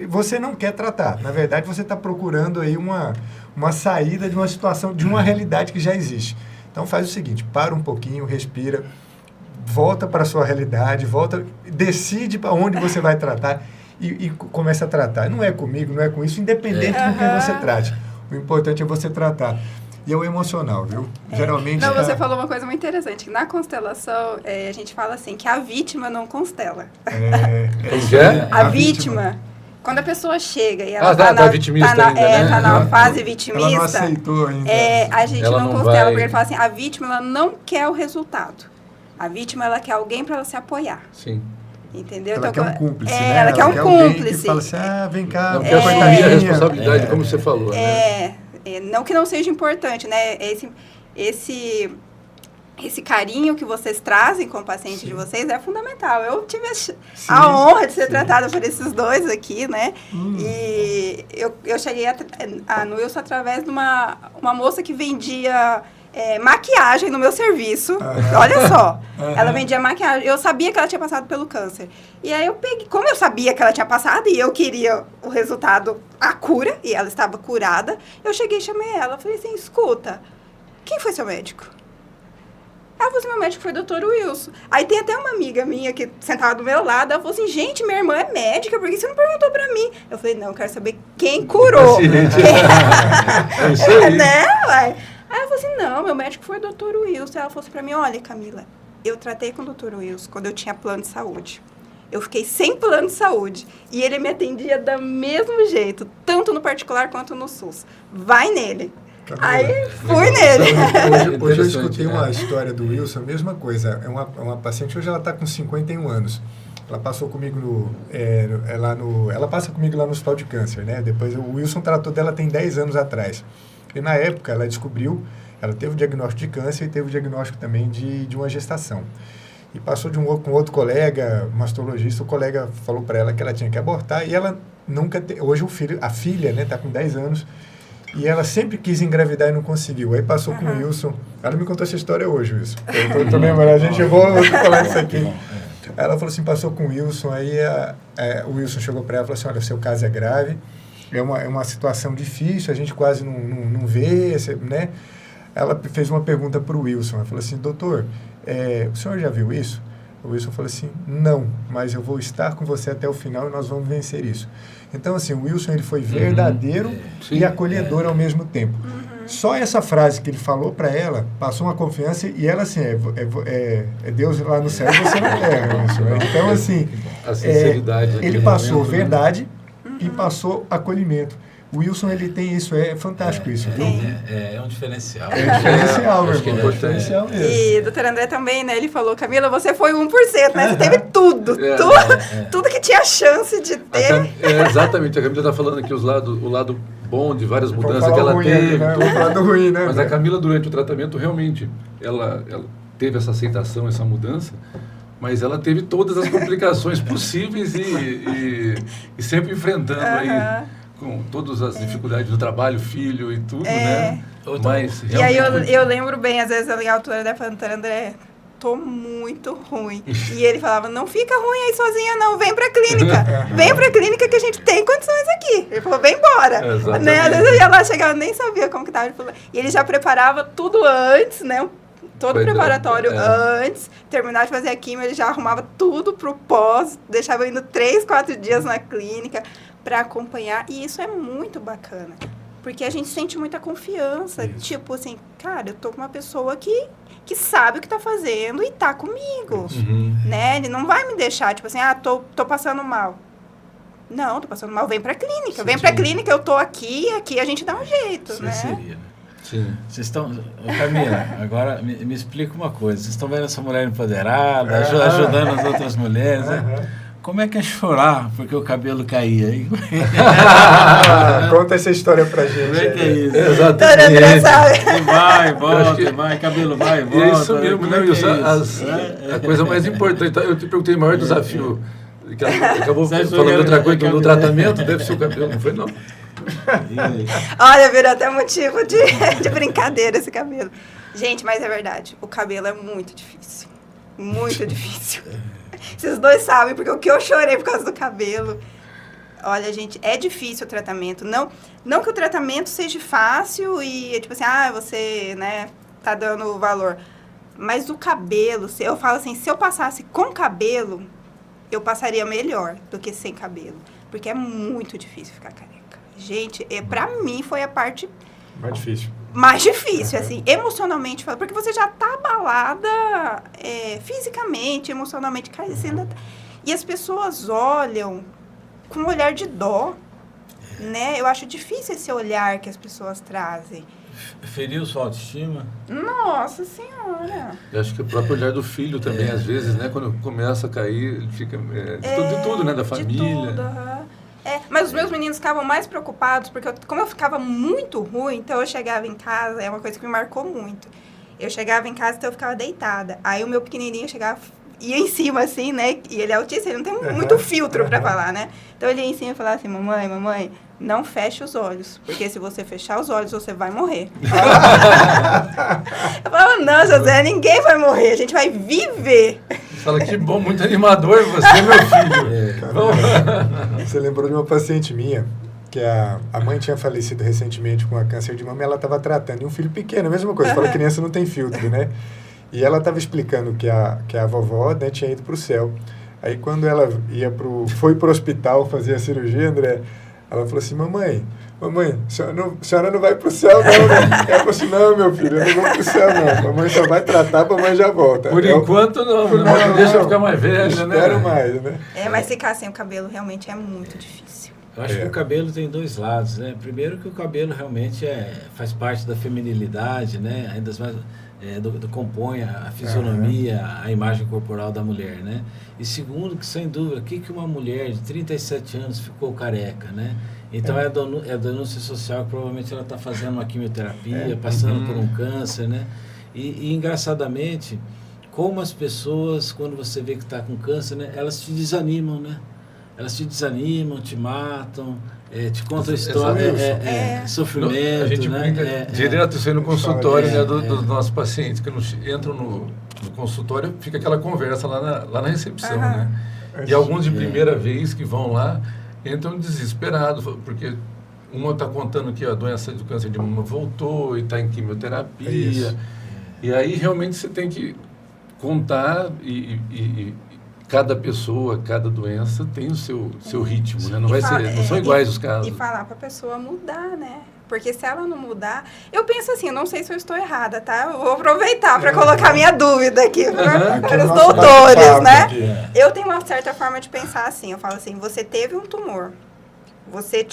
você não quer tratar, na verdade você está procurando aí uma saída de uma situação, de uma realidade que já existe. Então faz o seguinte, para um pouquinho, respira, volta para a sua realidade, decide para onde você vai tratar e começa a tratar. Não é comigo, não é com isso, independente do que você trate. O importante é você tratar. E é o emocional, viu? Geralmente... Não, você falou uma coisa muito interessante. Na constelação, a gente fala assim, que a vítima não constela. A vítima. Quando a pessoa chega e ela tá na fase vitimista, ela não aceitou ainda. A gente ela não constela, porque ele fala assim, a vítima ela não quer o resultado. A vítima ela quer alguém para ela se apoiar. Sim. Entendeu? Ela então, quer um cúmplice, né? Ela quer um cúmplice. Que fala assim, vem cá. Não quer assumir a responsabilidade, como você falou, né? Não que não seja importante, né? Esse carinho que vocês trazem com o paciente de vocês é fundamental. Eu tive a honra de ser tratada por esses dois aqui, né? E eu cheguei no Wilson através de uma moça que vendia maquiagem no meu serviço. Olha só. Ela vendia maquiagem. Eu sabia que ela tinha passado pelo câncer. E aí eu peguei, como eu sabia que ela tinha passado e eu queria o resultado, a cura, e ela estava curada, eu cheguei e chamei ela. Falei assim, escuta, quem foi seu médico? Ela falou assim, meu médico foi o Dr. Wilson. Aí tem até uma amiga minha que sentava do meu lado, ela falou assim, gente, minha irmã é médica, por que você não perguntou pra mim? Eu falei, não, eu quero saber quem curou. É isso aí. Né, ué? Aí ela falou assim, não, meu médico foi o Dr. Wilson. Ela falou assim pra mim, olha, Camila, eu tratei com o Dr. Wilson quando eu tinha plano de saúde. Eu fiquei sem plano de saúde. E ele me atendia do mesmo jeito, tanto no particular quanto no SUS. Vai nele. Camila, aí fui nele. Hoje eu escutei uma história do Wilson, a mesma coisa. É uma paciente, hoje ela está com 51 anos. Ela passou comigo ela passa comigo lá no Hospital de Câncer, né? Depois o Wilson tratou dela tem 10 anos atrás. E na época ela descobriu, ela teve o diagnóstico de câncer e teve o diagnóstico também de uma gestação. E passou com outro colega, mastologista, o colega falou para ela que ela tinha que abortar e ela nunca... Hoje a filha, né, tá com 10 anos e ela sempre quis engravidar e não conseguiu. Aí passou com o Wilson. Ela me contou essa história hoje, Wilson. Eu tô lembrando, eu vou falar isso aqui. Ela falou assim, passou com o Wilson, aí o Wilson chegou para ela e falou assim, olha, o seu caso é grave, é uma situação difícil, a gente quase não vê, né? Ela fez uma pergunta para o Wilson, ela falou assim, doutor, o senhor já viu isso? O Wilson falou assim, não, mas eu vou estar com você até o final e nós vamos vencer isso. Então, assim, o Wilson ele foi verdadeiro e acolhedor ao mesmo tempo. Só essa frase que ele falou para ela, passou uma confiança e ela, assim, é Deus lá no céu e você na terra, Wilson. Então, assim, a sinceridade ele passou verdade e passou acolhimento. O Wilson, ele tem isso, é fantástico isso, viu? É um diferencial. É um diferencial, meu acho que é irmão, é um importante. diferencial mesmo. E o doutor André também, né? Ele falou, Camila, você foi 1%, né? Você teve tudo. Tudo que tinha chance de ter. Exatamente, a Camila está falando aqui o lado bom de várias Vamos mudanças falar que ela o ruim teve. aqui, né? tudo. Vamos falar do ruim, né? Mas a Camila, durante o tratamento, realmente, ela teve essa aceitação, essa mudança, mas ela teve todas as complicações possíveis e sempre enfrentando aí com todas as dificuldades do trabalho, filho e tudo, né? Mas, E aí eu lembro bem, às vezes, a altura da doutor André, tô muito ruim. E ele falava, não fica ruim aí sozinha não, vem pra clínica. Vem pra clínica que a gente tem condições aqui. Ele falou, vem embora. Exatamente. Né? Às vezes eu ia lá, chegava, nem sabia como que tava. Ele falou, e ele já preparava tudo antes, né? Todo Pois é, preparatório antes, terminar de fazer a quimio, ele já arrumava tudo pro pós, deixava eu indo 3, 4 dias na clínica para acompanhar. E isso é muito bacana, porque a gente sente muita confiança. Isso. Tipo assim, cara, eu tô com uma pessoa que sabe o que tá fazendo e tá comigo, né? Ele não vai me deixar, tipo assim, tô passando mal. Não, tô passando mal, vem pra clínica. Vem pra clínica, eu tô aqui a gente dá um jeito, né? Seria, né? Sim. Vocês estão... Camila, agora me explica uma coisa. Vocês estão vendo essa mulher empoderada, ajudando as outras mulheres, né? Como é que é chorar porque o cabelo caía, hein? Conta essa história pra gente. Como é que é isso? Doutor André sabe. E vai, volta, vai, cabelo vai, volta. E é isso mesmo, Como né, é que Wilson? é isso? A coisa mais importante, eu te perguntei o maior desafio, que ela acabou Você achou falando que outra era coisa no cabelo? tratamento, deve ser o cabelo, não foi não. E aí? Olha, virou até motivo de brincadeira esse cabelo. Gente, mas é verdade, o cabelo é muito difícil. Muito difícil. Vocês dois sabem, porque o que eu chorei por causa do cabelo. Olha, gente, é difícil o tratamento. Não que o tratamento seja fácil e, tipo assim, você, né, tá dando valor. Mas o cabelo, eu falo assim, se eu passasse com cabelo, eu passaria melhor do que sem cabelo. Porque é muito difícil ficar careca. Gente, pra mim foi a parte mais difícil, assim, emocionalmente falando, porque você já tá abalada fisicamente, emocionalmente, e as pessoas olham com um olhar de dó, né? Eu acho difícil esse olhar que as pessoas trazem. Feriu sua autoestima? Nossa Senhora! Eu acho que o próprio olhar do filho também, às vezes, né, quando começa a cair, ele fica de tudo, né, da família. De tudo, mas os meus meninos ficavam mais preocupados, porque como eu ficava muito ruim, então eu chegava em casa, é uma coisa que me marcou muito. Eu chegava em casa, então eu ficava deitada. Aí o meu pequenininho chegava, ia em cima, assim, né? E ele é autista, ele não tem muito filtro pra falar, né? Então ele ia em cima e falava assim, mamãe, não feche os olhos, porque se você fechar os olhos, você vai morrer. Eu falava, não, José, ninguém vai morrer, a gente vai viver. Fala, que bom, muito animador você, meu filho. Você lembrou de uma paciente minha, que a mãe tinha falecido recentemente com a câncer de mama e ela estava tratando. E um filho pequeno, a mesma coisa, fala, criança não tem filtro, né? E ela estava explicando que a vovó, né, tinha ido para o céu. Aí quando ela foi para o hospital fazer a cirurgia, André, ela falou assim, mamãe, a senhora não vai para o céu não, né? Ela falou assim, não, meu filho, eu não vou para o céu não. Mamãe só vai tratar, a mamãe já volta. Por enquanto não, deixa eu ficar mais velha, né? Espero mais, né? Mas ficar sem o cabelo realmente é muito difícil. Eu acho que o cabelo tem dois lados, né? Primeiro que o cabelo realmente faz parte da feminilidade, né? Ainda mais compõe a fisionomia, a imagem corporal da mulher, né? E segundo que, sem dúvida, que uma mulher de 37 anos ficou careca, né? Então é a denúncia social que provavelmente ela está fazendo uma quimioterapia, passando por um câncer, né? E engraçadamente, como as pessoas, quando você vê que está com câncer, né? Elas te desanimam, né? Elas te desanimam, te matam, te contam história, sofrimento, a gente brinca direto isso aí no consultório, né, dos nossos pacientes, que entram no consultório, fica aquela conversa lá na recepção, né? E alguns de primeira vez que vão lá, entram desesperados, porque uma está contando que a doença do câncer de mama voltou e está em quimioterapia. E aí realmente você tem que contar e cada pessoa, cada doença tem o seu ritmo, né? Não são iguais os casos. E falar para a pessoa mudar, né? Porque se ela não mudar... Eu penso assim, eu não sei se eu estou errada, tá? Eu vou aproveitar para colocar minha dúvida aqui para os doutores, né? Eu tenho uma certa forma de pensar assim. Eu falo assim, você teve um tumor. Você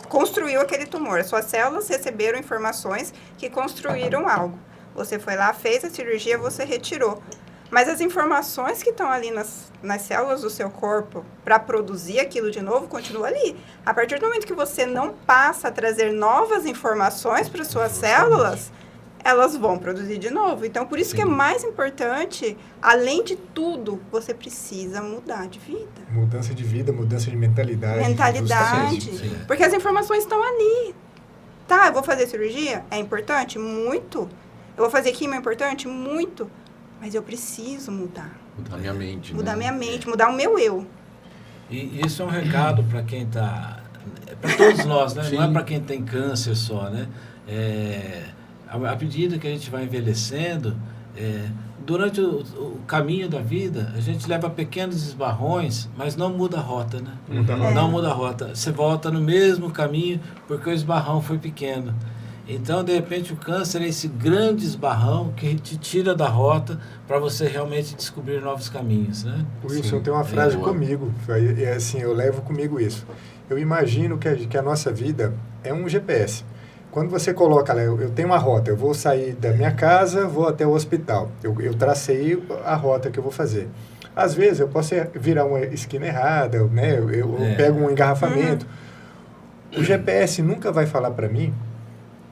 construiu aquele tumor. Suas células receberam informações que construíram algo. Você foi lá, fez a cirurgia, você retirou. Mas as informações que estão ali nas células do seu corpo para produzir aquilo de novo, continuam ali. A partir do momento que você não passa a trazer novas informações para suas células, elas vão produzir de novo. Então, por isso que é mais importante, além de tudo, você precisa mudar de vida. Mudança de vida, mudança de mentalidade. Mentalidade. Sim. Porque as informações estão ali. Tá, eu vou fazer cirurgia? É importante? Muito. Eu vou fazer quimio? É importante? Muito. Mas eu preciso mudar. Mudar minha mente. Mudar né? minha mente, mudar o meu eu. E isso é um recado para quem está... Para todos nós, né? Sim. Não é para quem tem câncer só, né? À medida que a gente vai envelhecendo, durante o caminho da vida, a gente leva pequenos esbarrões, mas não muda a rota, né? Não muda a rota. Você volta no mesmo caminho porque o esbarrão foi pequeno. Então, de repente, o câncer é esse grande esbarrão que te tira da rota para você realmente descobrir novos caminhos, né? Wilson, tem uma frase comigo, assim, eu levo comigo isso. Eu imagino que a nossa vida é um GPS. Quando você coloca lá, eu tenho uma rota, eu vou sair da minha casa, vou até o hospital. Eu tracei a rota que eu vou fazer. Às vezes, eu posso virar uma esquina errada, né? Eu pego um engarrafamento. O GPS nunca vai falar para mim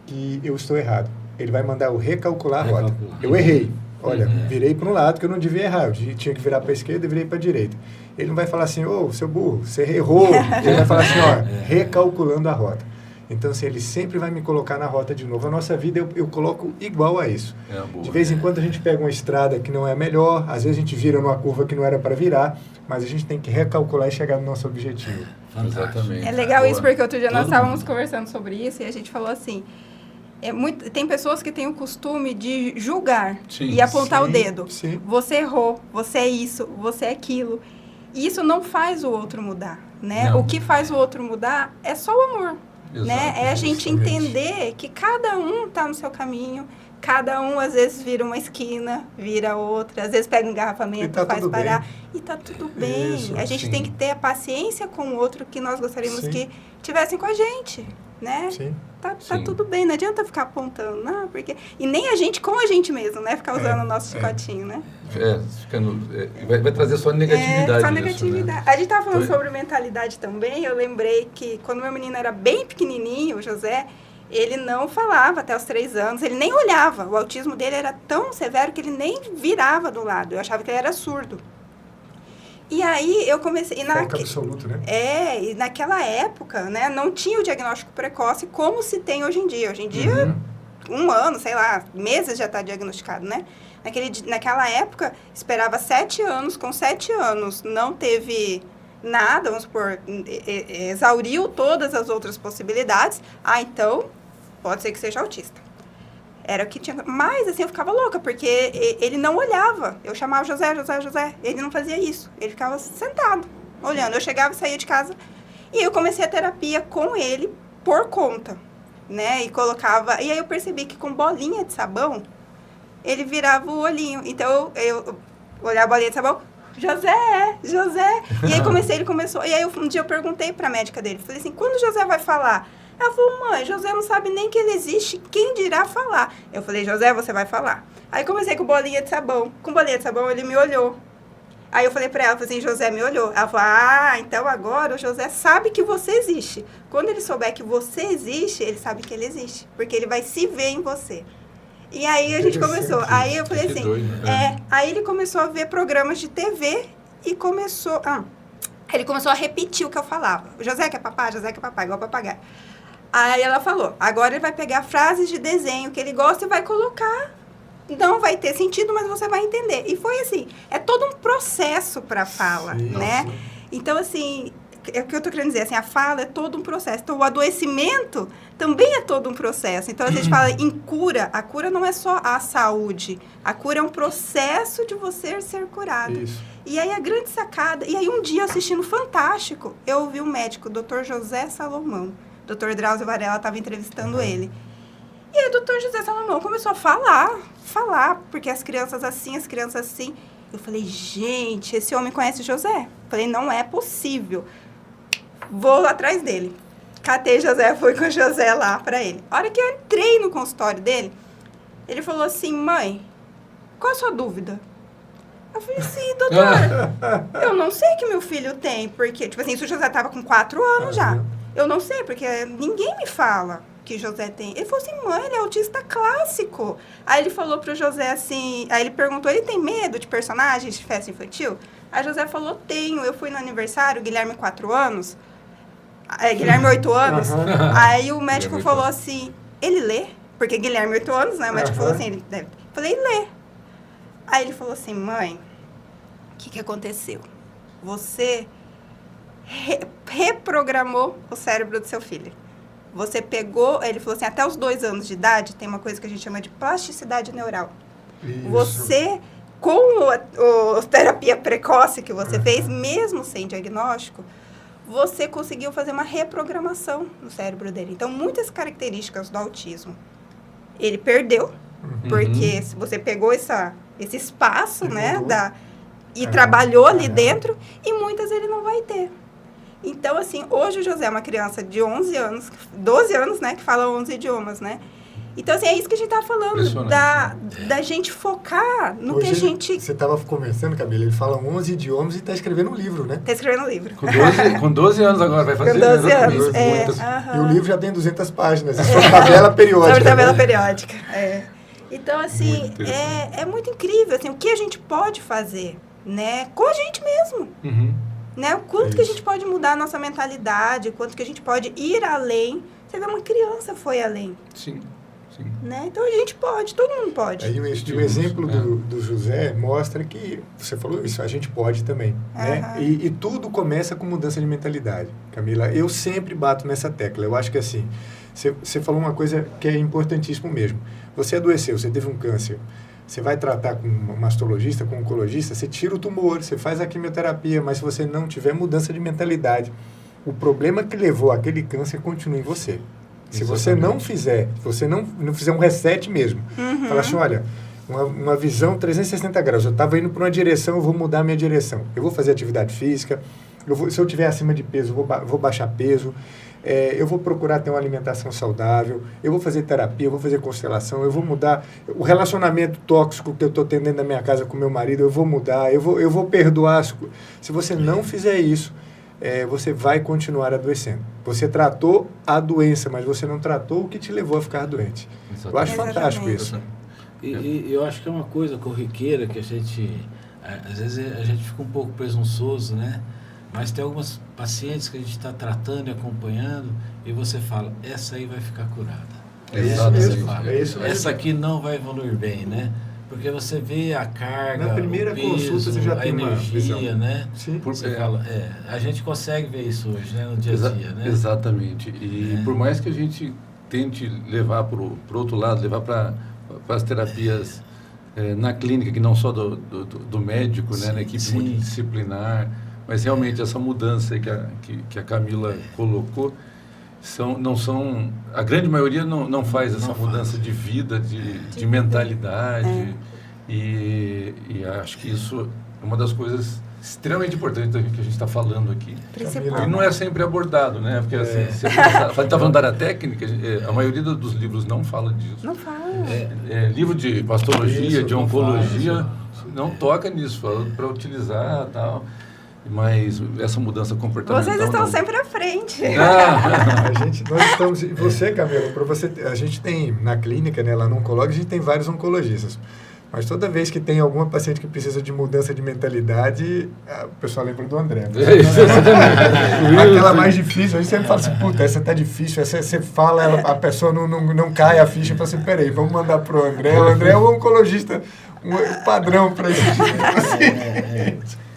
que eu estou errado. Ele vai mandar eu recalcular a rota. Eu errei. Olha, virei para um lado que eu não devia errar. Eu tinha que virar para a esquerda e virei para a direita. Ele não vai falar assim, seu burro, você errou. Ele vai falar assim, recalculando a rota. Então, assim, ele sempre vai me colocar na rota de novo. A nossa vida eu coloco igual a isso. De vez em quando a gente pega uma estrada que não é melhor, às vezes a gente vira numa curva que não era para virar, mas a gente tem que recalcular e chegar no nosso objetivo. Exatamente. É legal isso, porque outro dia nós estávamos conversando sobre isso e a gente falou assim, tem pessoas que têm o costume de julgar e apontar o dedo. Sim. Você errou, você é isso, você é aquilo. E isso não faz o outro mudar, né? Não. O que faz o outro mudar é só o amor. Né? É a gente entender que cada um está no seu caminho, cada um às vezes vira uma esquina, vira outra, às vezes pega um engarrafamento, faz parar, e tá tudo bem. Isso, a gente tem que ter a paciência com o outro que nós gostaríamos que tivessem com a gente, né? Sim. Tá tudo bem, não adianta ficar apontando, não, porque... E nem a gente com a gente mesmo, né? Ficar usando o nosso chicotinho, né? Vai trazer só negatividade. Só negatividade. Isso, né? A gente estava falando sobre mentalidade também, eu lembrei que quando meu menino era bem pequenininho, o José, ele não falava até os 3 anos, ele nem olhava. O autismo dele era tão severo que ele nem virava do lado, eu achava que ele era surdo. E aí eu comecei... Foco absoluto, né? E naquela época, né, não tinha o diagnóstico precoce como se tem hoje em dia. Hoje em dia, 1 ano, sei lá, meses já está diagnosticado, né? Naquela época, esperava 7 anos, com 7 anos não teve nada, vamos supor, exauriu todas as outras possibilidades. Então, pode ser que seja autista. Era o que tinha... Mas, assim, eu ficava louca, porque ele não olhava. Eu chamava José, José, José. Ele não fazia isso. Ele ficava sentado, olhando. Eu chegava e saía de casa. E eu comecei a terapia com ele por conta, né? E colocava... E aí eu percebi que com bolinha de sabão, ele virava o olhinho. Então, eu olhava a bolinha de sabão, José, José. E aí ele começou... E aí um dia eu perguntei pra médica dele. Falei assim, quando o José vai falar? Ela falou, mãe, José não sabe nem que ele existe, quem dirá falar? Eu falei, José, você vai falar. Aí comecei com bolinha de sabão. Com bolinha de sabão, ele me olhou. Aí eu falei pra ela, falei assim, José me olhou. Ela falou, então agora o José sabe que você existe. Quando ele souber que você existe, ele sabe que ele existe. Porque ele vai se ver em você. E aí a gente começou. Aí eu falei assim, aí ele começou a ver programas de TV e começou... ele começou a repetir o que eu falava. José quer papá, igual papagaio. Aí ela falou, agora ele vai pegar frases de desenho que ele gosta e vai colocar. Não vai ter sentido, mas você vai entender. E foi assim, é todo um processo para a fala, né? Sim. Então, assim, é o que eu estou querendo dizer, assim, a fala é todo um processo. Então, o adoecimento também é todo um processo. Então, a gente fala em cura. A cura não é só a saúde. A cura é um processo de você ser curado. Isso. E aí, a grande sacada... E aí, um dia, assistindo Fantástico, eu ouvi um médico, o Dr. José Salomão. O Dr. Drauzio Varela estava entrevistando ele. E aí o Dr. José Salomão começou a falar, porque as crianças assim. Eu falei, gente, esse homem conhece o José? Eu falei, não é possível. Vou lá atrás dele. catei José, fui com o José lá pra ele. A hora que eu entrei no consultório dele, ele falou assim, mãe, qual a sua dúvida? Eu falei assim, doutor, eu não sei o que meu filho tem, porque, tipo assim, o José tava com 4 anos já. Eu não sei, porque ninguém me fala que José tem. Ele falou assim, mãe, ele é autista clássico. Aí ele falou pro José assim, aí ele perguntou, ele tem medo de personagens de festa infantil? Aí José falou, tenho. Eu fui no aniversário, Guilherme 4 anos, Guilherme 8 anos. Aí o médico falou assim, ele lê? Porque Guilherme 8 anos, né? O médico falou assim, ele deve. Eu falei, lê. Aí ele falou assim, mãe, o que aconteceu? Você reprogramou o cérebro do seu filho. Você pegou, ele falou assim, até os 2 anos de idade, tem uma coisa que a gente chama de plasticidade neural. Isso. Você, com a terapia precoce que você fez, mesmo sem diagnóstico, você conseguiu fazer uma reprogramação no cérebro dele. Então, muitas características do autismo, ele perdeu, porque se você pegou esse espaço, né, e trabalhou ali dentro, e muitas ele não vai ter. Então, assim, hoje o José é uma criança de 12 anos, né, que fala 11 idiomas, né? Então, assim, é isso que a gente tá falando, da gente focar no hoje que a gente... Você estava conversando, Camila, ele fala 11 idiomas e está escrevendo um livro, né? Tá escrevendo um livro. Com 12 anos agora, vai fazer. Com 12 anos, E o livro já tem 200 páginas, é sobre tabela periódica. Sobre tabela periódica, Então, assim, é muito incrível, assim, o que a gente pode fazer, né, com a gente mesmo. Né? O quanto que a gente pode mudar a nossa mentalidade, o quanto que a gente pode ir além. Você vê, uma criança foi além. Sim. Né? Então a gente pode, todo mundo pode. Aí o exemplo do José mostra que, você falou isso, a gente pode também. Né? E tudo começa com mudança de mentalidade. Camila, eu sempre bato nessa tecla. Eu acho que assim, você falou uma coisa que é importantíssimo mesmo. Você adoeceu, você teve um câncer. Você vai tratar com um mastologista, com um oncologista, você tira o tumor, você faz a quimioterapia, mas se você não tiver mudança de mentalidade, o problema que levou aquele câncer continua em você. Se você não fizer, se você não fizer um reset mesmo, falar assim, olha, uma visão 360 graus, eu estava indo para uma direção, eu vou mudar a minha direção. Eu vou fazer atividade física, se eu estiver acima de peso, vou baixar peso, eu vou procurar ter uma alimentação saudável, eu vou fazer terapia, eu vou fazer constelação, eu vou mudar o relacionamento tóxico que eu estou tendo dentro da minha casa com meu marido, eu vou mudar, eu vou perdoar. Se você não fizer isso, você vai continuar adoecendo. Você tratou a doença, mas você não tratou o que te levou a ficar doente. Exatamente. Eu acho fantástico isso. E eu acho que é uma coisa corriqueira que a gente, às vezes a gente fica um pouco presunçoso, né? Mas tem algumas pacientes que a gente está tratando e acompanhando e você fala, essa aí vai ficar curada. Essa aqui não vai evoluir bem, né? Porque você vê a carga, na primeira o peso, consulta você já tem a energia, né? Sim. Você fala, a gente consegue ver isso hoje, né? No dia a dia, né? Exatamente. E por mais que a gente tente levar para o outro lado, levar para as terapias na clínica, que não só do médico, né? Na equipe multidisciplinar, mas realmente essa mudança que a Camila colocou, a grande maioria não faz essa mudança de vida, de mentalidade, e acho que isso é uma das coisas extremamente importantes que a gente está falando aqui. E não é sempre abordado, né? Porque assim, você está falando da área técnica, a maioria dos livros não fala disso. Não fala. Livro de pastologia, de oncologia, não toca nisso, fala para utilizar e tal. Mas essa mudança comportamental... Vocês estão sempre à frente. Nós estamos... E você, Camila, a gente tem na clínica, né, lá no Oncolog, a gente tem vários oncologistas. Mas toda vez que tem alguma paciente que precisa de mudança de mentalidade, o pessoal lembra do André. Aquela mais difícil, a gente sempre fala assim, puta, essa tá difícil, essa você fala, a pessoa não cai a ficha, e fala assim, peraí, vamos mandar pro André. O André é um oncologista, um padrão para esse tipo de paciente.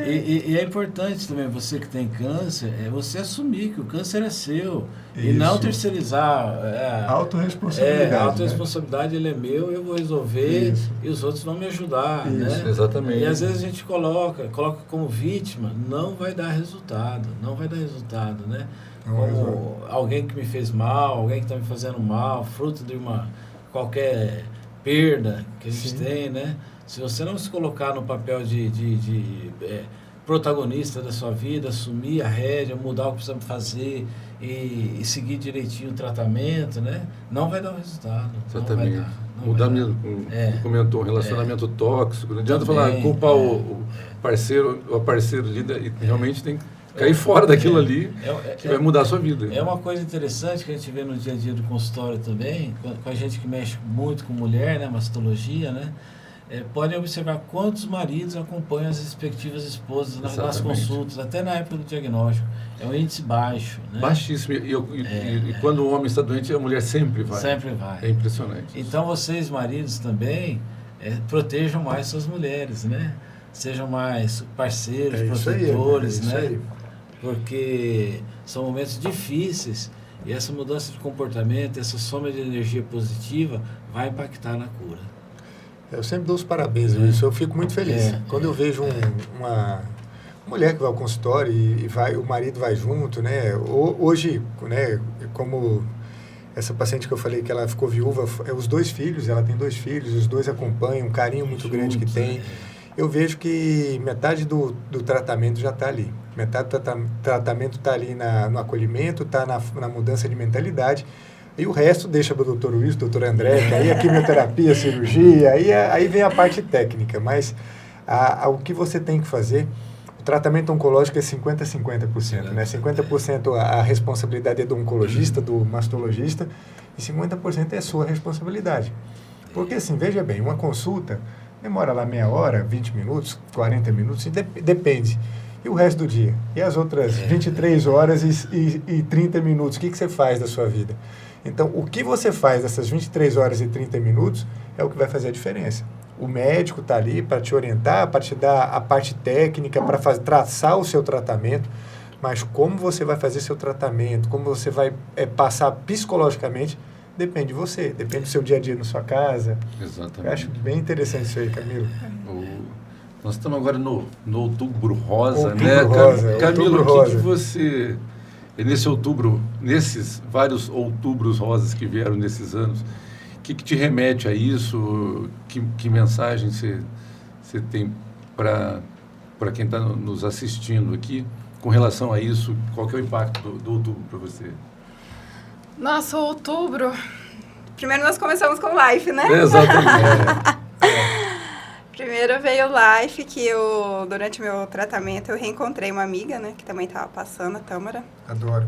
E é importante também, você que tem câncer, você assumir que o câncer é seu. Isso. E não terceirizar. Autorresponsabilidade. A autorresponsabilidade, ele é meu, eu vou resolver. Isso. E os outros vão me ajudar. Isso. Né? Exatamente. E às vezes a gente coloca como vítima, não vai dar resultado, né? Como alguém que me fez mal, alguém que está me fazendo mal, fruto de qualquer perda que a gente tem, né? Se você não se colocar no papel de protagonista da sua vida, assumir a rédea, mudar o que precisa fazer e seguir direitinho o tratamento, né? Não vai dar o resultado. Exatamente. Não vai dar. Mudar mesmo, comentou, um relacionamento tóxico. Não adianta falar, culpar o parceiro, o parceiro ali, e realmente tem que cair fora daquilo ali, que vai mudar a sua vida. É uma coisa interessante que a gente vê no dia a dia do consultório também, com a gente que mexe muito com mulher, né, mastologia, né? Podem observar quantos maridos acompanham as respectivas esposas nas consultas, até na época do diagnóstico. É um índice baixo. Né? Baixíssimo. E quando o homem está doente, a mulher sempre vai. Sempre vai. É impressionante. Então, vocês, maridos, também protejam mais suas mulheres, né? Sejam mais parceiros, protetores, né? Aí. Porque são momentos difíceis e essa mudança de comportamento, essa soma de energia positiva vai impactar na cura. Eu sempre dou os parabéns, isso. Eu fico muito feliz. Quando eu vejo uma mulher que vai ao consultório e o marido vai junto, né? Hoje, né, como essa paciente que eu falei que ela ficou viúva, os 2 filhos, ela tem 2 filhos, os 2 acompanham, um carinho muito grande que tem. Eu vejo que metade do tratamento já está ali. Metade do tratamento está ali no acolhimento, está na mudança de mentalidade. E o resto deixa para o doutor Wilson, doutor André, que aí a quimioterapia, a cirurgia, aí vem a parte técnica. Mas o que você tem que fazer, o tratamento oncológico é 50-50%. Né? 50% a responsabilidade é do oncologista, do mastologista, e 50% é sua responsabilidade. Porque assim, veja bem, uma consulta demora lá meia hora, 20 minutos, 40 minutos, depende. E o resto do dia? E as outras 23 horas e 30 minutos? O que você faz da sua vida? Então, o que você faz dessas 23 horas e 30 minutos é o que vai fazer a diferença. O médico está ali para te orientar, para te dar a parte técnica, para traçar o seu tratamento, mas como você vai fazer seu tratamento, como você vai passar psicologicamente, depende de você, depende do seu dia a dia na sua casa. Exatamente. Eu acho bem interessante isso aí, Camilo. Nós estamos agora no Outubro Rosa, Outubro né? Rosa, Camilo, Outubro o que você... Nesse outubro, nesses vários outubros rosas que vieram nesses anos, o que te remete a isso? Que mensagem você tem para quem está nos assistindo aqui com relação a isso? Qual que é o impacto do outubro para você? Nossa, outubro... Primeiro nós começamos com live, né? Exatamente. Primeiro veio o Life, que durante o meu tratamento, eu reencontrei uma amiga, né? Que também estava passando, a Tâmara. Adoro.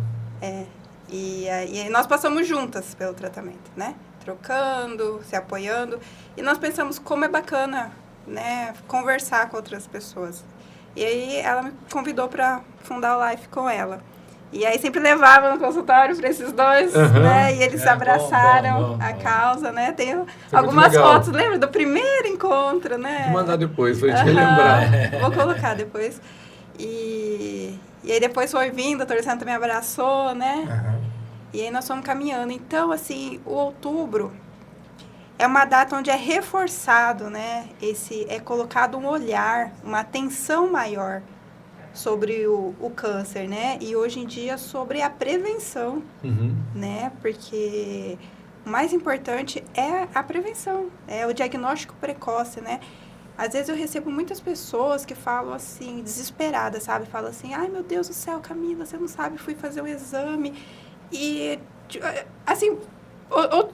E aí nós passamos juntas pelo tratamento, né? Trocando, se apoiando. E nós pensamos como é bacana, né? Conversar com outras pessoas. E aí ela me convidou para fundar o Life com ela. E aí sempre levava no consultório para esses dois, né? E eles abraçaram a causa, né? Tem algumas fotos, lembra? Do primeiro encontro, né? Vou mandar depois, pra gente relembrar. Vou colocar depois. E aí depois foi vindo, a doutora Sandra também abraçou, né? E aí nós fomos caminhando. Então, assim, o outubro é uma data onde é reforçado, né? É colocado um olhar, uma atenção maior sobre o câncer, né? E hoje em dia sobre a prevenção, né? Porque o mais importante é a prevenção, é o diagnóstico precoce, né? Às vezes eu recebo muitas pessoas que falam assim, desesperadas, sabe? Falam assim, ai meu Deus do céu, Camila, você não sabe, fui fazer um exame. E, assim,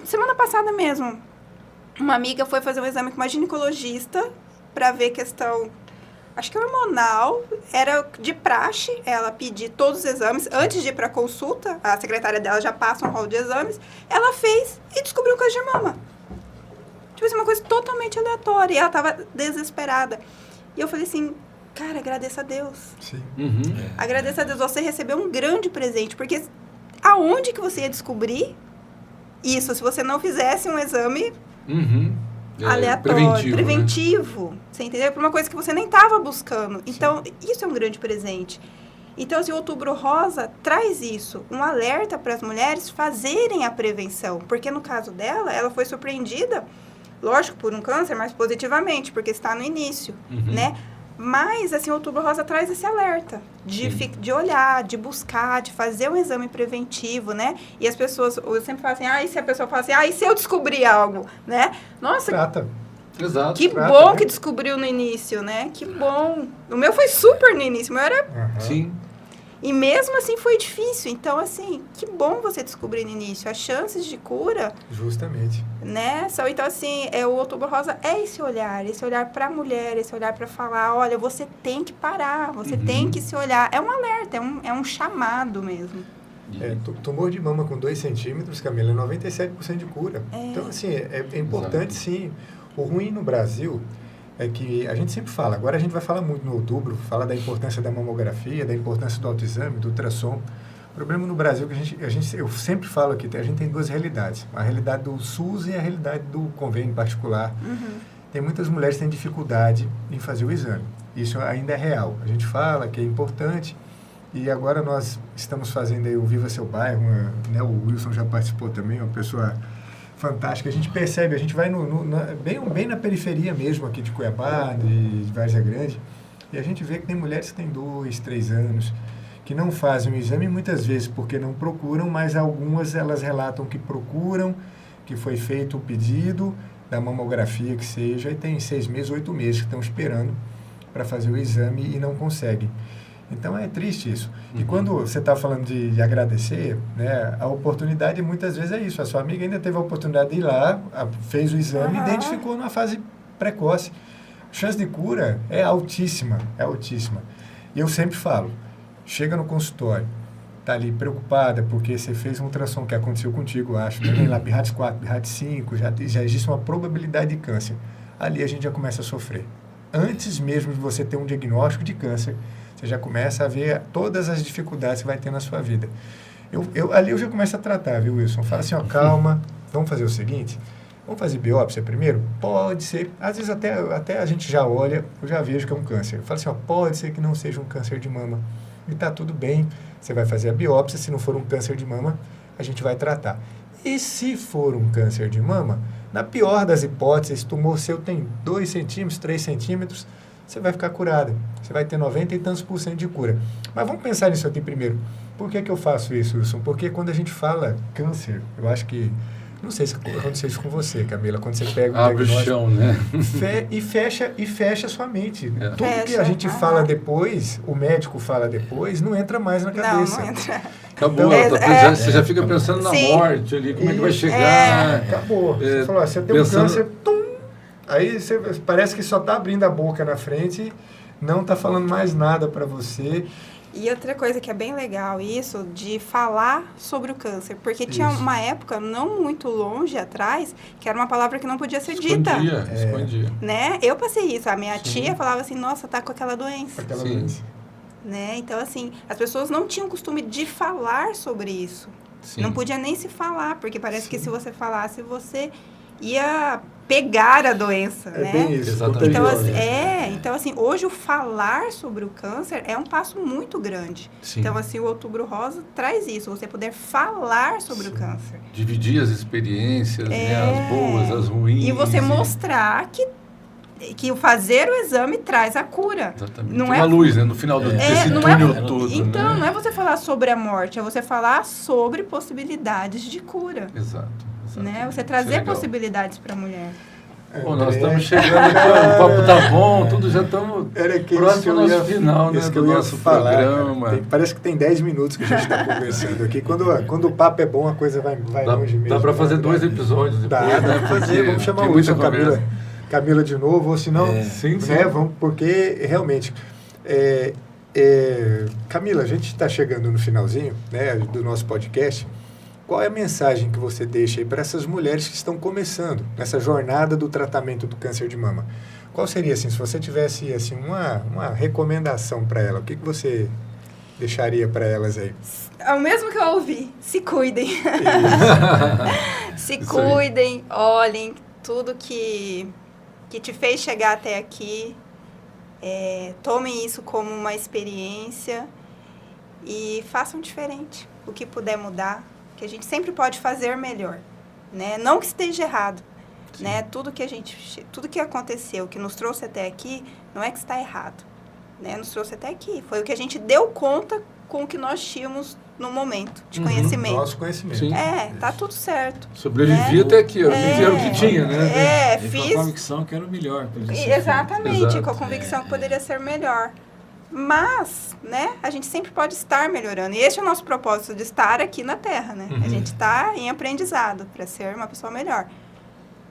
semana passada mesmo, uma amiga foi fazer um exame com uma ginecologista para ver questão... Acho que hormonal, era de praxe ela pedir todos os exames. Antes de ir para consulta, a secretária dela já passa um rol de exames. Ela fez e descobriu um câncer de mama. Tipo assim, uma coisa totalmente aleatória. E ela estava desesperada. E eu falei assim, cara, agradeça a Deus. Sim. Agradeça a Deus, você recebeu um grande presente. Porque aonde que você ia descobrir isso se você não fizesse um exame... aleatório, preventivo, né? Você entendeu? Por uma coisa que você nem estava buscando. Então, isso é um grande presente. Então, assim, o Outubro Rosa traz isso, um alerta para as mulheres fazerem a prevenção. Porque no caso dela, ela foi surpreendida, lógico, por um câncer, mas positivamente, porque está no início, né? Mas, assim, o Outubro Rosa traz esse alerta de olhar, de buscar, de fazer um exame preventivo, né? E as pessoas, eu sempre falo assim, e se a pessoa fala assim, e se eu descobrir algo, né? Nossa, Exato. Que Trata, bom né? que descobriu no início, né? Que bom. O meu foi super no início, o meu era... Aham. Sim. E mesmo assim foi difícil. Então, assim, que bom você descobrir no início. As chances de cura, Justamente. né? Então, assim, o Outubro Rosa é esse olhar para a mulher, esse olhar para falar, olha, você tem que parar, você tem que se olhar. É um alerta, é um chamado mesmo. Tumor de mama com 2 centímetros, Camila, é 97% de cura. Então, assim, é importante, sim. O ruim no Brasil é que a gente sempre fala, agora a gente vai falar muito no outubro, fala da importância da mamografia, da importância do autoexame, do ultrassom. O problema no Brasil é que eu sempre falo aqui, a gente tem 2 realidades. A realidade do SUS e a realidade do convênio particular. Tem muitas mulheres que têm dificuldade em fazer o exame. Isso ainda é real. A gente fala que é importante e agora nós estamos fazendo aí o Viva Seu Bairro, né, o Wilson já participou também, uma pessoa fantástica. A gente percebe, a gente vai bem na periferia mesmo aqui de Cuiabá, de Várzea Grande, e a gente vê que tem mulheres que têm 2, 3 anos, que não fazem o exame muitas vezes porque não procuram, mas algumas elas relatam que procuram, que foi feito o pedido da mamografia que seja, e tem 6 meses, 8 meses que estão esperando para fazer o exame e não conseguem. Então é triste isso. E quando você está falando de agradecer, né, a oportunidade muitas vezes é isso. A sua amiga ainda teve a oportunidade de ir lá, fez o exame, identificou numa fase precoce. A chance de cura é altíssima, é altíssima. E eu sempre falo, chega no consultório, está ali preocupada porque você fez um ultrassom que aconteceu contigo, acho, também lá, BIRADS 4, BIRADS 5, já existe uma probabilidade de câncer. Ali a gente já começa a sofrer. Antes mesmo de você ter um diagnóstico de câncer, você já começa a ver todas as dificuldades que vai ter na sua vida. Ali eu já começo a tratar, viu, Wilson? Fala assim, ó, calma, vamos fazer o seguinte, vamos fazer biópsia primeiro? Pode ser, às vezes até a gente já olha, eu já vejo que é um câncer. Eu falo assim, ó, pode ser que não seja um câncer de mama. E tá tudo bem, você vai fazer a biópsia, se não for um câncer de mama, a gente vai tratar. E se for um câncer de mama, na pior das hipóteses, tumor seu tem 2 centímetros, 3 centímetros, você vai ficar curada. Você vai ter 90 e tantos % de cura. Mas vamos pensar nisso aqui primeiro. Por que eu faço isso, Wilson? Porque quando a gente fala câncer, eu acho que... Não sei se aconteceu isso com você, Camila, quando você pega o abre o chão, né? e fecha a sua mente. Tudo que a gente fala depois, o médico fala depois, não entra mais na cabeça. Não entra. Acabou. Você já fica pensando na morte ali, como é que vai chegar. Acabou. Você falou, você tem um câncer, aí você parece que só está abrindo a boca na frente, não está falando mais nada para você. E outra coisa que é bem legal, isso de falar sobre o câncer. Porque tinha uma época, não muito longe atrás, que era uma palavra que não podia ser dita. Escondia. Né? Eu passei isso. A minha tia falava assim, nossa, tá com aquela doença. Né? Então, assim, as pessoas não tinham costume de falar sobre isso. Não podia nem se falar, porque parece que se você falasse, você ia pegar a doença, né? Bem isso, exatamente. Então, assim, hoje o falar sobre o câncer é um passo muito grande. Sim. Então, assim, o Outubro Rosa traz isso, você poder falar sobre o câncer. Dividir as experiências, né, as boas, as ruins. E você mostrar que o fazer o exame traz a cura. Exatamente. Não tem uma luz, né, no final desse túnel todo. Então, né? não é você falar sobre a morte, é você falar sobre possibilidades de cura. Exato. Né? Você trazer possibilidades para a mulher. Bom, nós estamos chegando aqui, o papo tá bom, tudo já estamos próximo ao nosso final, né, do nosso programa. Parece que tem 10 minutos que a gente está conversando aqui. Quando o papo é bom, a coisa vai longe mesmo. Dá para fazer 2 episódios depois, dá para fazer. Vamos chamar o Wilson, Camila de novo, ou se não, sim. Vamos, porque realmente... Camila, a gente está chegando no finalzinho, né, do nosso podcast. Qual é a mensagem que você deixa aí para essas mulheres que estão começando nessa jornada do tratamento do câncer de mama? Qual seria, assim, se você tivesse assim, uma recomendação para ela, o que você deixaria para elas aí? É o mesmo que eu ouvi, se cuidem. Se cuidem, olhem tudo que te fez chegar até aqui, tomem isso como uma experiência e façam diferente, o que puder mudar. Que a gente sempre pode fazer melhor, né? Não que esteja errado, né? Tudo que aconteceu, que nos trouxe até aqui, não é que está errado, né? Nos trouxe até aqui. Foi o que a gente deu conta com o que nós tínhamos no momento de conhecimento. Nosso conhecimento. Sim. Tá tudo certo. Sobrevivi até aqui, era o que tinha, né? E com Fiz. a convicção que era o melhor. pra ele ser Exatamente, Exato. com a convicção que poderia ser melhor. Mas, né, a gente sempre pode estar melhorando. E esse é o nosso propósito de estar aqui na Terra, né? A gente está em aprendizado para ser uma pessoa melhor.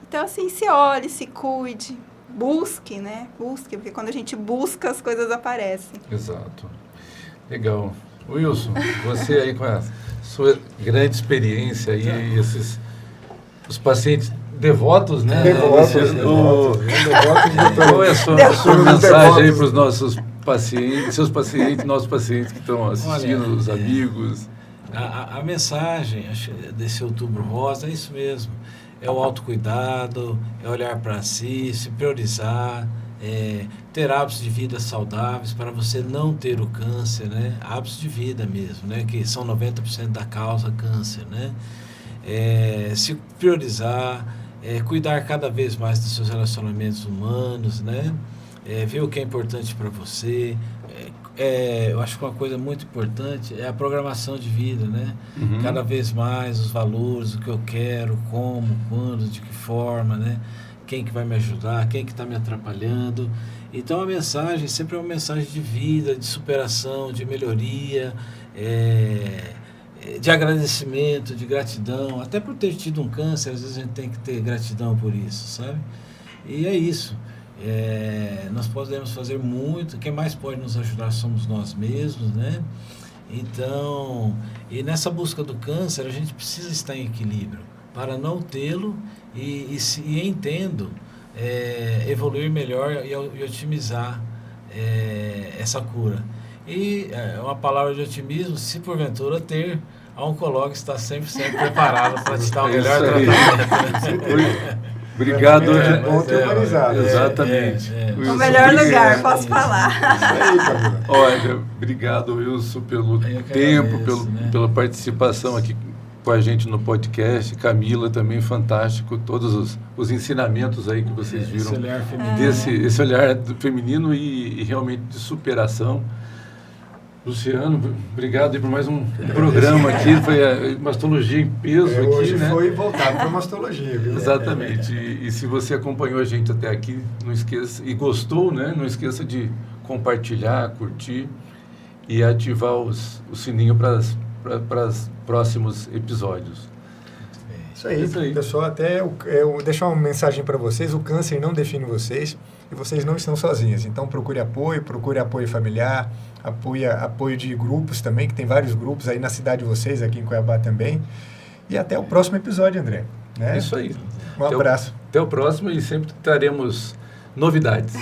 Então, assim, se olhe, se cuide, busque, né? Busque, porque quando a gente busca, as coisas aparecem. Exato. Legal. Wilson, você aí com a sua grande experiência aí, os pacientes devotos, né? Devotos. Qual é a sua mensagem aí para os nossos pacientes, seus pacientes, nossos pacientes que estão assistindo, os amigos? A mensagem desse Outubro Rosa é isso mesmo. É o autocuidado, é olhar para si, se priorizar, ter hábitos de vida saudáveis para você não ter o câncer, né? Hábitos de vida mesmo, né? Que são 90% da causa câncer, né? Se priorizar, cuidar cada vez mais dos seus relacionamentos humanos, né? Ver o que é importante para você. Eu acho que uma coisa muito importante é a programação de vida, né? Cada vez mais os valores, o que eu quero, como, quando, de que forma, né? Quem que vai me ajudar, quem que está me atrapalhando. Então a mensagem sempre é uma mensagem de vida, de superação, de melhoria, de agradecimento, de gratidão. Até por ter tido um câncer, às vezes a gente tem que ter gratidão por isso, sabe? E é isso. Nós podemos fazer muito, quem mais pode nos ajudar somos nós mesmos, né? Então, e nessa busca do câncer, a gente precisa estar em equilíbrio para não tê-lo e entendo, evoluir melhor e otimizar essa cura. E uma palavra de otimismo, se porventura ter, a oncóloga está sempre preparada para te dar o melhor tratamento. Obrigado. Bom ter humanizado. Exatamente. Wilson, O melhor obrigado. lugar, posso falar. Isso aí, Camila. Olha, obrigado, Wilson, pelo tempo, agradeço, né? pela participação aqui com a gente no podcast. Camila, também fantástico, todos os ensinamentos aí que vocês viram. Esse olhar feminino. Esse olhar feminino e realmente de superação. Luciano, obrigado aí por mais um programa aqui. Foi a mastologia em peso aqui, Hoje né? foi voltado para a mastologia, viu? Exatamente. E se você acompanhou a gente até aqui, não esqueça, e gostou, né? Não esqueça de compartilhar, curtir e ativar o sininho para os próximos episódios. Isso aí, Isso aí. pessoal. Até eu deixar uma mensagem para vocês: o câncer não define vocês e vocês não estão sozinhos. Então procure apoio familiar, apoio de grupos também, que tem vários grupos aí na cidade de vocês, aqui em Cuiabá também. E até o próximo episódio, André. Né? Isso aí. Um abraço. Até o próximo e sempre teremos novidades.